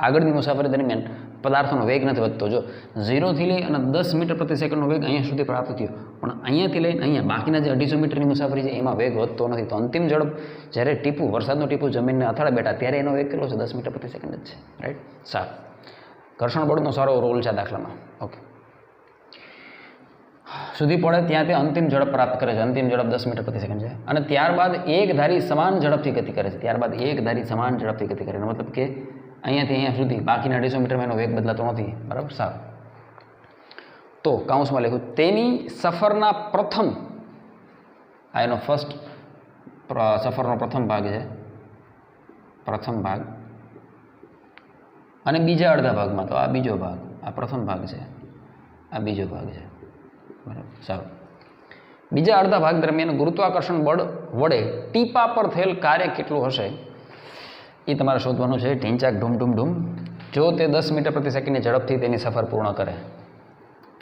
આગળની મુસાફરી દરમિયાન પદાર્થોનો વેગ નથી વધતો. જો 0થી લઈ અને 10 મીટર પ્રતિ સેકન્ડનો વેગ અહીંયા સુધી પ્રાપ્ત થયો, પણ અહીંયાથી લઈને અહીંયા બાકીના જે 250 મીટરની મુસાફરી છે એમાં વેગ વધતો નથી. તો અંતિમ ઝડપ જ્યારે ટીપું, વરસાદનું ટીપું જમીનને અથડાે બેઠા ત્યારે એનો વેગ કેટલો છે? 10 મીટર પ્રતિ સેકન્ડ જ છે, રાઈટ. સારું. ઘર્ષણ બળનો સારો રોલ છે આ દાખલામાં. ઓકે. સુધી પડે ત્યાં તે અંતિમ ઝડપ પ્રાપ્ત કરે છે. અંતિમ ઝડપ 10 મીટર પ્રતિ સેકન્ડ છે. અને ત્યારબાદ એક ધારી સમાન ઝડપથી ગતિ કરે છે. ત્યારબાદ એક ધારી સમાન ઝડપથી ગતિ કરે, મતલબ કે અહીંયાથી અહીંયા સુધી બાકીના 250 મીટરમાં એનો વેગ બદલાતો નથી, બરાબર. સારું. તો કાઉન્સમાં લખ્યું તેની સફરના પ્રથમ, આ એનો ફર્સ્ટ સફરનો પ્રથમ ભાગ છે, પ્રથમ ભાગ, અને બીજા અડધા ભાગમાં તો આ બીજો ભાગ, આ પ્રથમ ભાગ છે, આ બીજો ભાગ છે, બરાબર. સારું. બીજા અડધા ભાગ દરમિયાન ગુરુત્વાકર્ષણ બળ વડે ટીપા પર થયેલ કાર્ય કેટલું હશે એ તમારે શોધવાનું છે. ઢીંચાક ઢૂમ ઢૂમ ઢૂમ. જો તે 10 મીટર પ્રતિ સેકન્ડની ઝડપથી તેની સફર પૂર્ણ કરે,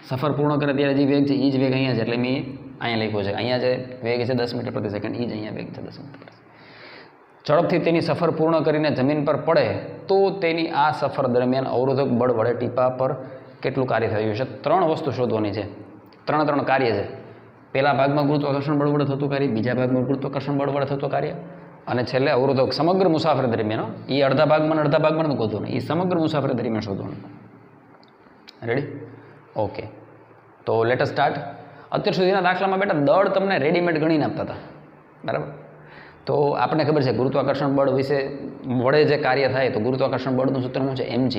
સફર પૂર્ણ કરે ત્યારે જે વેગ છે એ જ વેગ અહીંયા છે, એટલે મેં અહીંયા લખ્યું છે. અહીંયા જે વેગ છે 10 મીટર પ્રતિ સેકન્ડ, એ જ અહીંયા વેગ છે 10 મીટર. ઝડપથી તેની સફર પૂર્ણ કરીને જમીન પર પડે તો તેની આ સફર દરમિયાન અવરોધક બળ વડે ટીપા પર કેટલું કાર્ય થયું છે? 3 વસ્તુ શોધવાની છે. 3 કાર્ય છે. પહેલા ભાગમાં ગુરુત્વાકર્ષણ બળ વડે થતું કાર્ય, બીજા ભાગમાં ગુરુત્વાકર્ષણ બળ વડે થતું કાર્ય, અને છેલ્લે અવરોધક. સમગ્ર મુસાફરી દરમિયાન, એ અડધા ભાગમાં નથી ગોતવાનું, એ સમગ્ર મુસાફરી દરમિયાન શોધવાનું. રેડી? ઓકે. તો લેટ અસ સ્ટાર્ટ. અત્યાર સુધીના દાખલામાં બેટા દળ તમને રેડીમેડ ગણીને આપતા હતા, બરાબર. તો આપણને ખબર છે ગુરુત્વાકર્ષણ બળ વિશે વડે જે કાર્ય થાય, તો ગુરુત્વાકર્ષણ બળનું સૂત્ર શું છે? mg.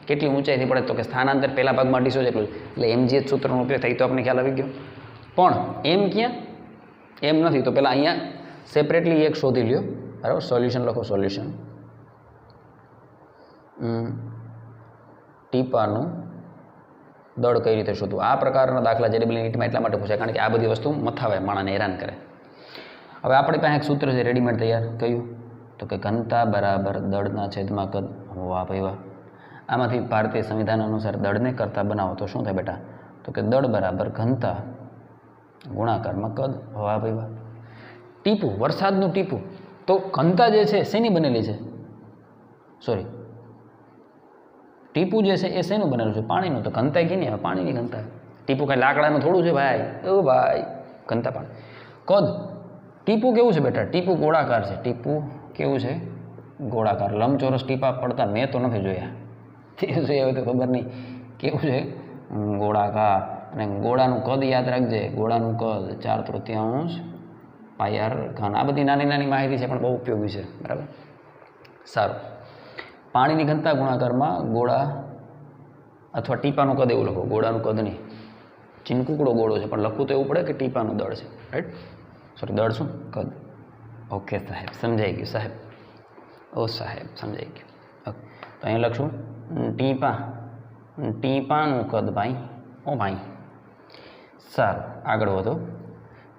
કેટલી ઊંચાઈથી પડે? તો કે સ્થાનાંતર પહેલા ભાગમાં 250 જેટલું, એટલે mg જ સૂત્રનો ઉપયોગ થાય. તો આપણને ખ્યાલ આવી ગયો. પણ એમ ક્યાં? એમ નથી. તો પહેલાં અહીંયા સેપરેટલી એક શોધી લ્યો, બરાબર. સોલ્યુશન લખો. સોલ્યુશન ટીપાનું દળ કઈ રીતે શોધવું? આ પ્રકારના દાખલા જેડબલ નીટમાં એટલા માટે પૂછાય કારણ કે આ બધી વસ્તુ મથાવે, માણસને હેરાન કરે. હવે આપણી પાસે એક સૂત્ર છે રેડીમેડ તૈયાર. કયું? તો કે ઘનતા બરાબર દળના છેદમાં કદ. વાહ ભાઈ વાહ. આમાંથી ભારતીય સંવિધાન અનુસાર દળને કરતા બનાવો તો શું થાય બેટા? તો કે દળ બરાબર ઘનતા ગુણાકારમાં કદ. વાહ ભાઈ વાહ. ટીપું, વરસાદનું ટીપું. તો ઘનતા જે છે શેની બનેલી છે? સોરી, ટીપું જે છે એ શેનું બનેલું છે? પાણીનું. તો ઘનતા કેની આવે? પાણીની ઘનતા. ટીપું કાંઈ લાકડાનું થોડું છે ભાઈ. ઓ ભાઈ, ઘનતા પાણી. કદ, ટીપું કેવું છે બેટા? ટીપું ગોળાકાર છે. ટીપું કેવું છે? ગોળાકાર. લંબચોરસ ટીપા પડતા મેં તો નથી જોયા. તે જોઈએ હવે તો ખબર નહીં. કેવું છે? ગોળાકાર. અને ગોળાનું કદ યાદ રાખજે. ગોળાનું કદ 4/3 πr ઘન. આ બધી નાની નાની માહિતી છે પણ બહુ ઉપયોગી છે. બરાબર, સારું. પાણીની ઘનતા ગુણાકારમાં ગોળા અથવા ટીપાનું કદ એવું લખો. ગોળાનું કદ નહીં, ચીનકુકડો ગોળો છે પણ લખવું તો એવું પડે કે ટીપાનું દળ છે. રાઈટ, સોરી, દળ શું? કદ. ઓકે સાહેબ, સમજાઈ ગયું સાહેબ. ઓ સાહેબ, સમજાઈ ગયું. ઓકે, તો અહીં લખશું ટીપા. ટીપાનું કદ ભાઈ. ઓ ભાઈ, સારું. આગળ વધો.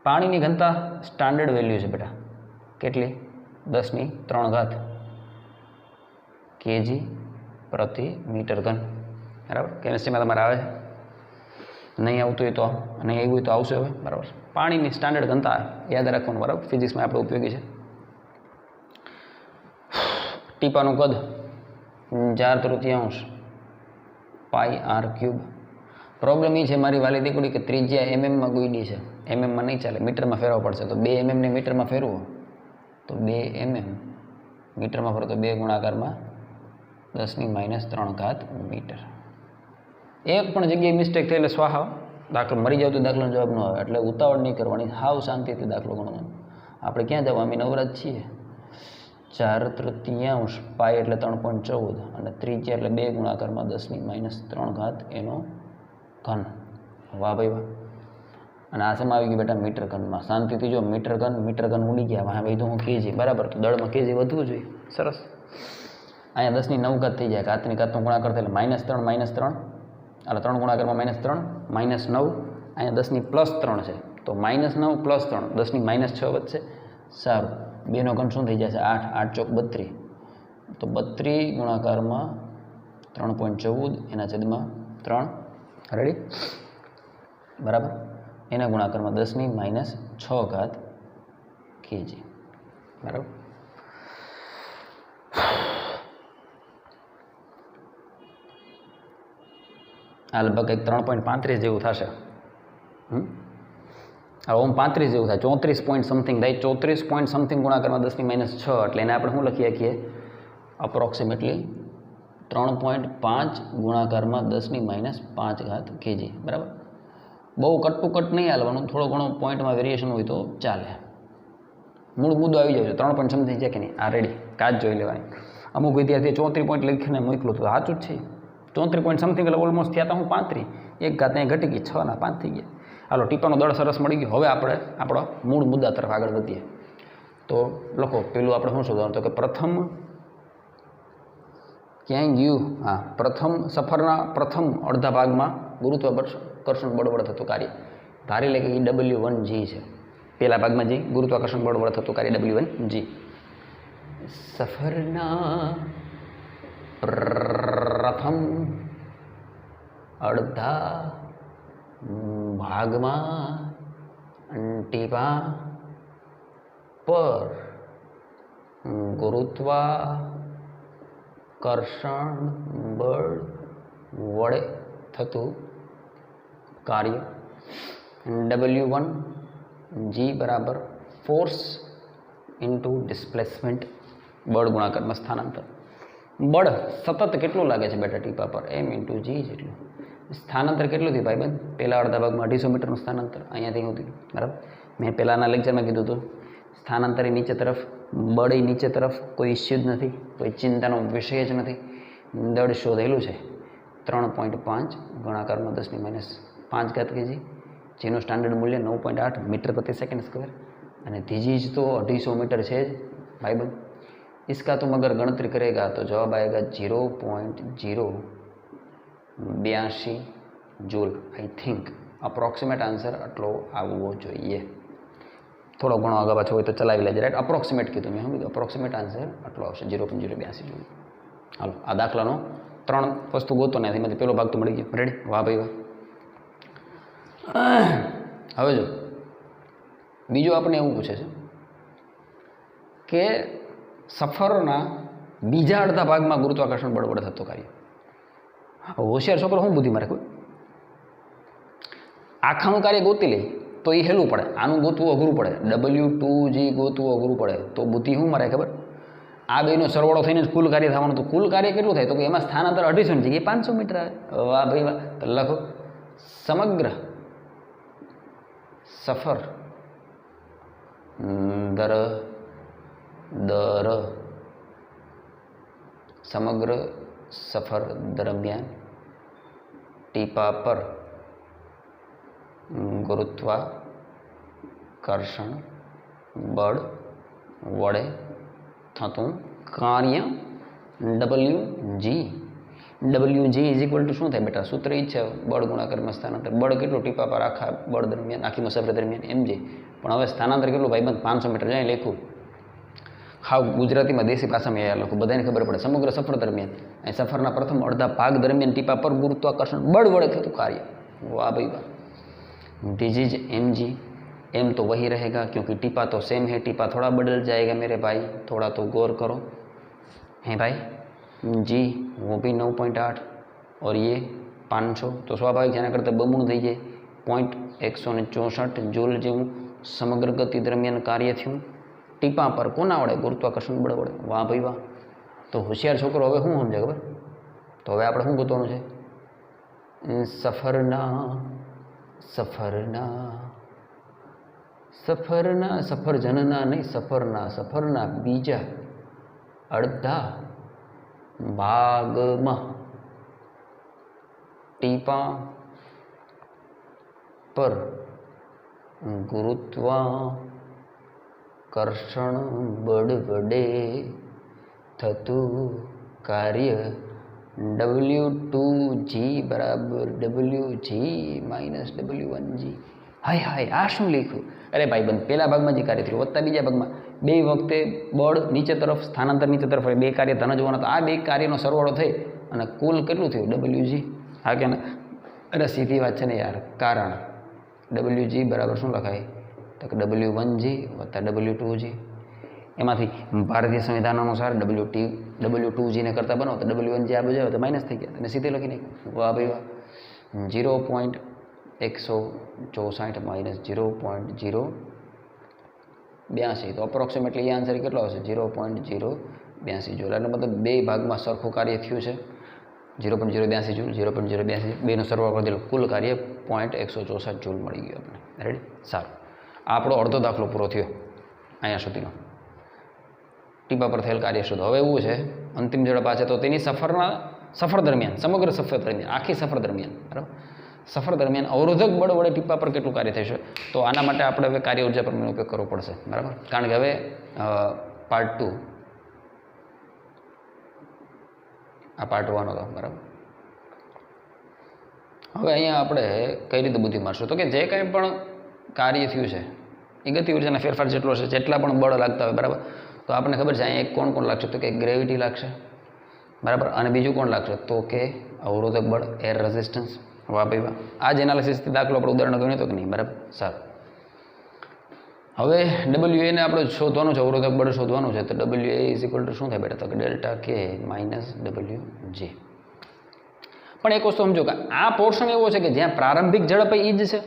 પાણીની ઘનતા સ્ટાન્ડર્ડ વેલ્યુ છે બેટા. કેટલી? 10³ kg પ્રતિ મીટર ઘન. બરાબર, કેમિસ્ટ્રીમાં તમારે આવે છે? નહીં આવતું હોય તો, નહીં આવ્યું હોય તો આવશે હવે. બરાબર, પાણીની સ્ટાન્ડર્ડ ઘનતા યાદ રાખવાનું. બરાબર, ફિઝિક્સમાં આપણે ઉપયોગી છે. ટીપાનું કદ 4/3 πr³. પ્રોબ્લેમ એ છે મારી વાલી દીકરી કે ત્રિજ્યા mm ગુઈડી છે. mm નહીં ચાલે, મીટરમાં ફેરવવા પડશે. તો 2 mm ને મીટરમાં ફેરવો તો 2 mm મીટરમાં ફરો તો 2 ગુણાકારમાં 10⁻³ મીટર. એક પણ જગ્યાએ મિસ્ટેક થઈ એટલે સ્વાહા. દાખલો મરી જાવ તો દાખલાનો જવાબ ન આવે. એટલે ઉતાવળ નહીં કરવાની, હાવ શાંતિથી દાખલો ગણવાનો. આપણે ક્યાં જવા? અમે નવરાજ છીએ. 4/3 પાઈ એટલે 3.14 અને ત્રિજ્યા એટલે 2 ગુણાકારમાં 10⁻³ એનો ઘન. વાહ ભાઈ વાહ. અને આ શેમાં આવી ગયું બેટા? મીટર ઘનમાં. શાંતિથી જો, મીટર ઘન ઉડી ગયા. વાહ ભાઈ, તો હું કેજી. બરાબર, તો દળમાં કેજી વધવું જોઈએ. સરસ. અહીંયા 10⁹ થઈ જાય. કાતની કાતનો ગુણાકાર થાય એટલે -3 એટલે 3 ગુણાકારમાં -3 -9. અહીંયા 10⁻+3 છે તો -9 + 3 10⁻6 વધશે. સારું, 2 નો ઘન શું થઈ જશે? 8. 8 ચોક 32. તો 32 ગુણાકારમાં 3.14 એના છેદમાં 3. રેડી? બરાબર, એના ગુણાકારમાં 10⁻6 kg. બરાબર. આ લગભગ કંઈક 3.35 જેવું થશે. હવે ઓમ 35 જેવું થાય. 34 પોઈન્ટ સમથિંગ થાય. 34 પોઈન્ટ સમથિંગ ગુણાકારમાં 10⁻6 એટલે એને આપણે શું લખી શકીએ? અપ્રોક્સિમેટલી 3.5 ગુણાકારમાં 10⁻5 kg. બરાબર. બહુ કટ ટુ કટ નહીં હાલવાનું. થોડો ઘણો પોઈન્ટમાં વેરિએશન હોય તો ચાલે. મૂળ મુદ્દો આવી જાય છે. 3 પોઈન્ટ સમથિંગ છે કે નહીં? આ રેડી, કાચ જોઈ લેવાની. અમુક વિદ્યાર્થીએ 34 પોઈન્ટ લખીને મોકલું તો સાચું જ છે. 34 પોઈન્ટ સમથિંગ એટલે ઓલમોસ્ટ થયા હતા. હું 35, એક ઘાત ત્યાં ઘટી ગઈ, 6 ના 5 થઈ ગયા. હાલો, ટીપાનો દળ સરસ મળી ગયો. હવે આપણે આપણા મૂળ મુદ્દા તરફ આગળ વધીએ. તો લખો, પેલું આપણે શું શોધવાનું? તો કે પ્રથમ ક્યાંય ગયું? હા, પ્રથમ સફરના પ્રથમ અડધા ભાગમાં ગુરુત્વાકર્ષણ બળ વડે થતું કાર્ય. ધારી લે કે એ W1G છે. પહેલા ભાગમાં G, ગુરુત્વાકર્ષણ બળ વડે થતું કાર્ય W1G. સફરના પ્રથમ અડધા ભાગમાં ટીપા પર ગુરુત્વાકર્ષણ બળ વડે થતું કાર્ય W1G બરાબર ફોર્સ ઇન્ટુ ડિસ્પ્લેસમેન્ટ. બળ ગુણાકારમાં સ્થાનાંતર. બળ સતત કેટલું લાગે છે બેટા ટીપા પર? M × G જેટલું. સ્થાનાંતર કેટલું થયું ભાઈબંધ? પહેલા અડધા ભાગમાં 250 મીટરનું સ્થાનાંતર અહીંયાથી હતું. બરાબર, મેં પહેલાંના લેક્ચરમાં કીધું હતું સ્થાનાંતરે નીચે તરફ, બળ નીચે તરફ. કોઈ ઇસ્યુ જ નથી, કોઈ ચિંતાનો વિષય જ નથી. દળ શોધેલું છે 3.5 ગુણાકારમાં 10⁻5 kg, જેનું સ્ટાન્ડર્ડ મૂલ્ય 9.8 મીટર પ્રતિ સેકન્ડ સ્ક્વેર. અને ધીજીજ તો 250 મીટર છે જ ભાઈબંધ. इसका तुम अगर गणतरी करेगा तो जवाब आएगा 0.082 joule. I think approximate answer आटलो आवવો જોઈએ. થોડો ઘણો આગળ પાછો હોય તો ચલાવી લેજે. રાઈટ, અપ્રોક્સિમેટ કીધું મેં. શું અપ્રોક્સિમેટ આન્સર આટલો આવશે, 0.082 જૂલ. હાલો, આ દાખલાનો 3 વસ્તુ ગોતો ને એમાંથી પહેલો ભાગ તો મળી ગયો. રેડી? વાહ ભાઈ વાહ. હવે જો બીજું આપણે એવું પૂછે છે કે સફરના બીજા અડધા ભાગમાં ગુરુત્વાકર્ષણ બળ વડે થતું કાર્ય. હોશિયાર છોકરો શું બુદ્ધિ મારે કોઈ આખાનું કાર્ય ગોતી લે તો એ હેલું પડે, આનું ગોતવું અઘરું પડે, W2G ગોતવું અઘરું પડે. તો બુદ્ધિ શું મારે ખબર, આ બેનો સરવાળો થઈને જ કુલ કાર્ય થવાનું. તો કુલ કાર્ય કેટલું થાય, તો કે એમાં સ્થાનાંતર 250 ની જગ્યાએ 500 મીટર આવે. વાહ ભાઈ વાહ. તો લખો સમગ્ર સફર સમગ્ર સફર દરમિયાન ટીપા પર ગુરુત્વાકર્ષણ બળ વડે થતું કાર્ય WG. WG is equal to શું થાય બેટા, સૂત્ર ઈ જ છે બળ ગુણાકારમાં સ્થાનાંતર. બળ કેટલું ટીપા પર આખા બળ દરમિયાન, આખી મુસાફરી દરમિયાન MG. પણ હવે સ્થાનાંતર કેટલું ભાઈબંધ, 500 મીટર. જાય લખું હાવ ગુજરાતીમાં દેશી ભાષામાં યાર લખું, બધાને ખબર પડે. સમગ્ર સફર દરમિયાન, અહીં સફરના પ્રથમ અડધા ભાગ દરમિયાન ટીપા પર ગુરુત્વાકર્ષણ બળ વડે થતું કાર્ય. वाह भाई वाह. This is mg. m तो वही रहेगा क्योंकि टीपा तो सेम है, टीपा थोड़ा बदल जाएगा मेरे भाई, थोड़ा तो गौर करो हैं भाई. g वो भी 9.8 और ये 500, तो स्वाभाविक જેના કરતાં બમણું થઈ જાય. 164 જૂલ જેવું સમગ્ર ગતિ દરમિયાન કાર્ય થયું ટીપા પર કોના વડે, ગુરુત્વાકર્ષણ બળ વડે. વાહ ભાઈ વાહ. તો હોશિયાર છોકરો હવે શું સમજે ખબર, તો હવે આપણે શું ગોતવાનું છે, સફરજનના નહીં, સફરના બીજા અડધા ભાગમાં ટીપા પર ગુરુત્વાકર્ષણ બળ વડે થતું કાર્ય W2G બરાબર WG માઇનસ W1G. હાય હાય, આ શું લખ્યું? અરે ભાઈ બંધ, પહેલા ભાગમાં જે કાર્ય થયું વત્તા બીજા ભાગમાં બે વખતે બળ નીચે તરફ, સ્થાનાંતર નીચે તરફ, બે કાર્ય ધન જોવાના. તો આ બે કાર્યનો સરવાળો થઈ અને કુલ કેટલું થયું WG. હા કે ના? અરે સીધી વાત છે ને યાર. કારણ WG બરાબર શું લખાય, તો કે W1G વત્તા W2G. એમાંથી ભારતીય સંવિધાન અનુસાર W2G ને કરતાં બનાવો તો W1G આ બાજુ આવે તો માઇનસ થઈ ગયા, અને સીધે લખી નાખ્યું. વાહ ભાઈ વાહ. 0.164 માઇનસ 0.082, તો અપ્રોક્સિમેટલી એ આન્સર કેટલો આવશે, 0.082 જૂલ. એટલે મતલબ બે ભાગમાં સરખું કાર્ય થયું છે. 0.082 જૂલ, 0.082, બેનો સરવાળો કરી કુલ કાર્ય 0.164 જૂલ મળી ગયું આપણે. રેડી? સારું. આ આપણો અડધો દાખલો પૂરો થયો અહીંયા સુધીનો. ટીપા પર થયેલ કાર્ય શોધો. હવે એવું છે, અંતિમ ઝડપ આ છે, તો તેની સફર દરમિયાન, સમગ્ર સફર દરમિયાન, આખી સફર દરમિયાન, બરાબર, સફર દરમિયાન અવરોધક બળ વડે ટીપા પર કેટલું કાર્ય થશે. તો આના માટે આપણે હવે કાર્ય ઉર્જા પ્રમેયનો ઉપયોગ કરવો પડશે, બરાબર. કારણ કે હવે પાર્ટ 2, આ પાર્ટ 1 હતો, બરાબર. હવે અહીંયા આપણે કઈ રીતે બુદ્ધિ મારશું, તો કે જે કંઈ પણ કાર્ય થયું છે એ ગતિ ઉર્જાના ફેરફાર જેટલો છે, જેટલા પણ બળ લાગતા હોય, બરાબર. તો આપણને ખબર છે અહીંયા એક કોણ લાગશે, તો કે ગ્રેવિટી લાગશે, બરાબર. અને બીજું કોણ લાગશે, તો કે અવરોધક બળ, એર રેઝિસ્ટન્સ. વાહ ભાઈ વાહ. આ જ એનાલિસિસથી દાખલો આપણે ઉદાહરણ ગણ્યું તો કે નહીં, બરાબર. સારું. હવે WA ને આપણે શોધવાનું છે, અવરોધક બળ શોધવાનું છે. તો WA ઇઝ ઇક્વલ ટુ શું થાય બેટા, તો કે ડેલ્ટા K માઇનસ WG. પણ એક વસ્તુ સમજો કે આ પોર્શન એવો છે કે જ્યાં પ્રારંભિક ઝડપ એ જ છે,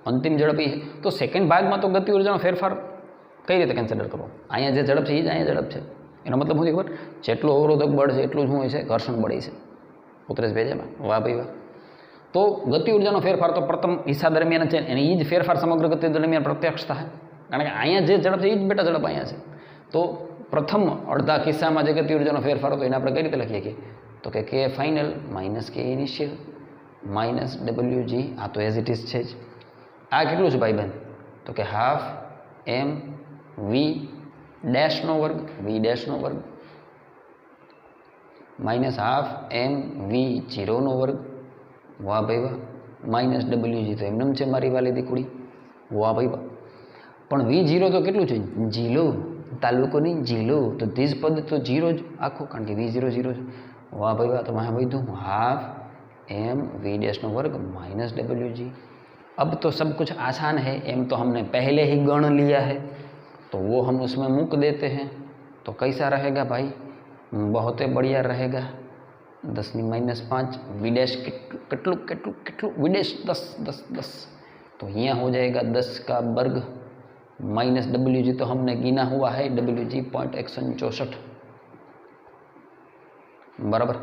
અંતિમ ઝડપ એ છે. તો સેકન્ડ ભાગમાં તો ગતિ ઉર્જાનો ફેરફાર કઈ રીતે કન્સિડર કરવો, અહીંયા જે ઝડપ છે એ જ અહીંયા ઝડપ છે. એનો મતલબ શું ખબર, જેટલું અવરોધક બળ છે એટલું શું હોય છે, ઘર્ષણ બળ છે. ઉતરેશ ભેજામાં. વાહ ભાઈ વાહ. તો ગતિ ઉર્જાનો ફેરફાર તો પ્રથમ હિસ્સા દરમિયાન છે, અને એ જ ફેરફાર સમગ્ર ગતિ દરમિયાન પ્રત્યક્ષ થાય. કારણ કે અહીંયા જે ઝડપ છે એ જ બેટા ઝડપ અહીંયા છે. તો પ્રથમ અડધા કિસ્સામાં જે ગતિ ઉર્જાનો ફેરફાર હતો એને આપણે કઈ રીતે લખીએ કે, તો કે K final minus K initial minus WG. આ તો એઝ ઇટ ઇઝ છે જ. આ કેટલું છે ભાઈ બંધ, તો કે હાફ M V ડેશનો વર્ગ, V ડેશનો વર્ગ માઇનસ હાફ M V 0નો વર્ગ. વાહ ભાઈ વાહ. માઇનસ WG તો એમનેમ છે મારી વાલી દીકડી. વાહ ભાઈ વાહ. પણ V0 તો કેટલું છે, જીલો, તાલુકો નહીં, જીલો. તો ધીસ પદ તો 0 જ આખો, કારણ કે V0 0 છે. वाह भाई वाह. तो वहाँ भाई दूँ हाफ M V डैश वर्ग माइनस WG. अब तो सब कुछ आसान है, M तो हमने पहले ही गण लिया है, तो वो हम उसमें मूक देते हैं, तो कैसा रहेगा भाई? बहुत ही बढ़िया रहेगा। 10⁻5 विडेश કેટલું विडेश 10 10 10, तो यहाँ हो जाएगा 10 का वर्ग माइनस WG, तो हमने गिना हुआ है WG 0.164 बराबर।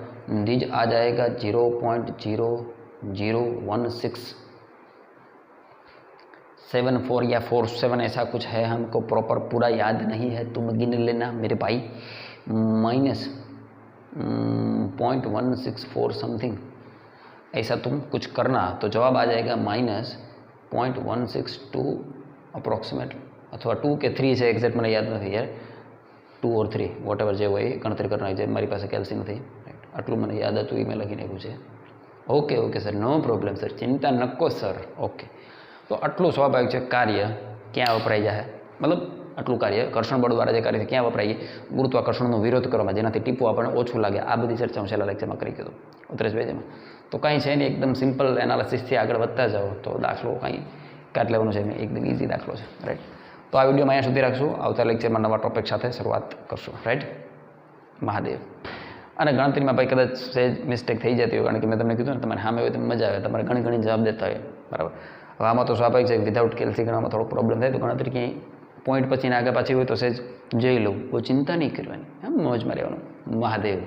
डीज आ जाएगा 0.001674 या 47 ऐसा कुछ है, हमको प्रॉपर पूरा याद नहीं है, तुम गिन लेना मेरे भाई। माइनस 0.164 समथिंग ऐसा तुम कुछ करना, तो जवाब आ जाएगा -0.162 अप्रोक्सीमेट, अथवा 2 के 3 से एक्जेक्ट मैंने याद नहीं यार, 2 और 3 वॉटेवर जो है गणतरी करना है, मारी पास कैल्सी नहीं राइट, आटलू मैंने याद હતું એ મેં લખી નાખ્યું છે। ઓકે ઓકે સર, નો પ્રોબ્લેમ સર, चिंता नको सर। ओके, तो आटलू स्वाभाविक है कार्य क्या वपराई जाए, मतलब आटलू कार्य कर्षण बळ द्वारा जो कार्य क्या वपराय, गुरुत्वाकर्षण विरोध करवा, जेनाथी टीपू आपणे ओछुं लागे। आ बधी चर्चा छेल्ला लेक्चरमां करी दीधुं उत्तरेश पेजमां। तो कहीं है नहीं, एकदम सिंपल एनालिसिस थी आगळ वधता जाओ तो दाखलो कहीं काट लेवानो छे, एकदम ईजी दाखलो छे राइट। तो आ विडियो में अहींया सुधी राखशुं, आवता लेक्चरमां नवा टॉपिक साथे शरूआत करशुं राइट। महादेव। અને ગણતરીમાં ભાઈ કદાચ સહેજ મિસ્ટેક થઈ જતી હોય, કારણ કે મેં તમને કીધું ને, તમારે સામે હોય તો મજા આવે, તમારે ઘણી ઘણી જવાબ દેતા હોય બરાબર। હવે આમાં તો સ્વાભાવિક છે, વિધાઉટ કેલ્સી ગણવામાં થોડોક પ્રોબ્લેમ થાય, તો ગણતરી ક્યાંય પોઈન્ટ પછી આગળ પાછી હોય તો સહેજ જોઈ લઉં, બહુ ચિંતા નહીં કરવાની, મોજમાં રહેવાનું। મહાદેવ।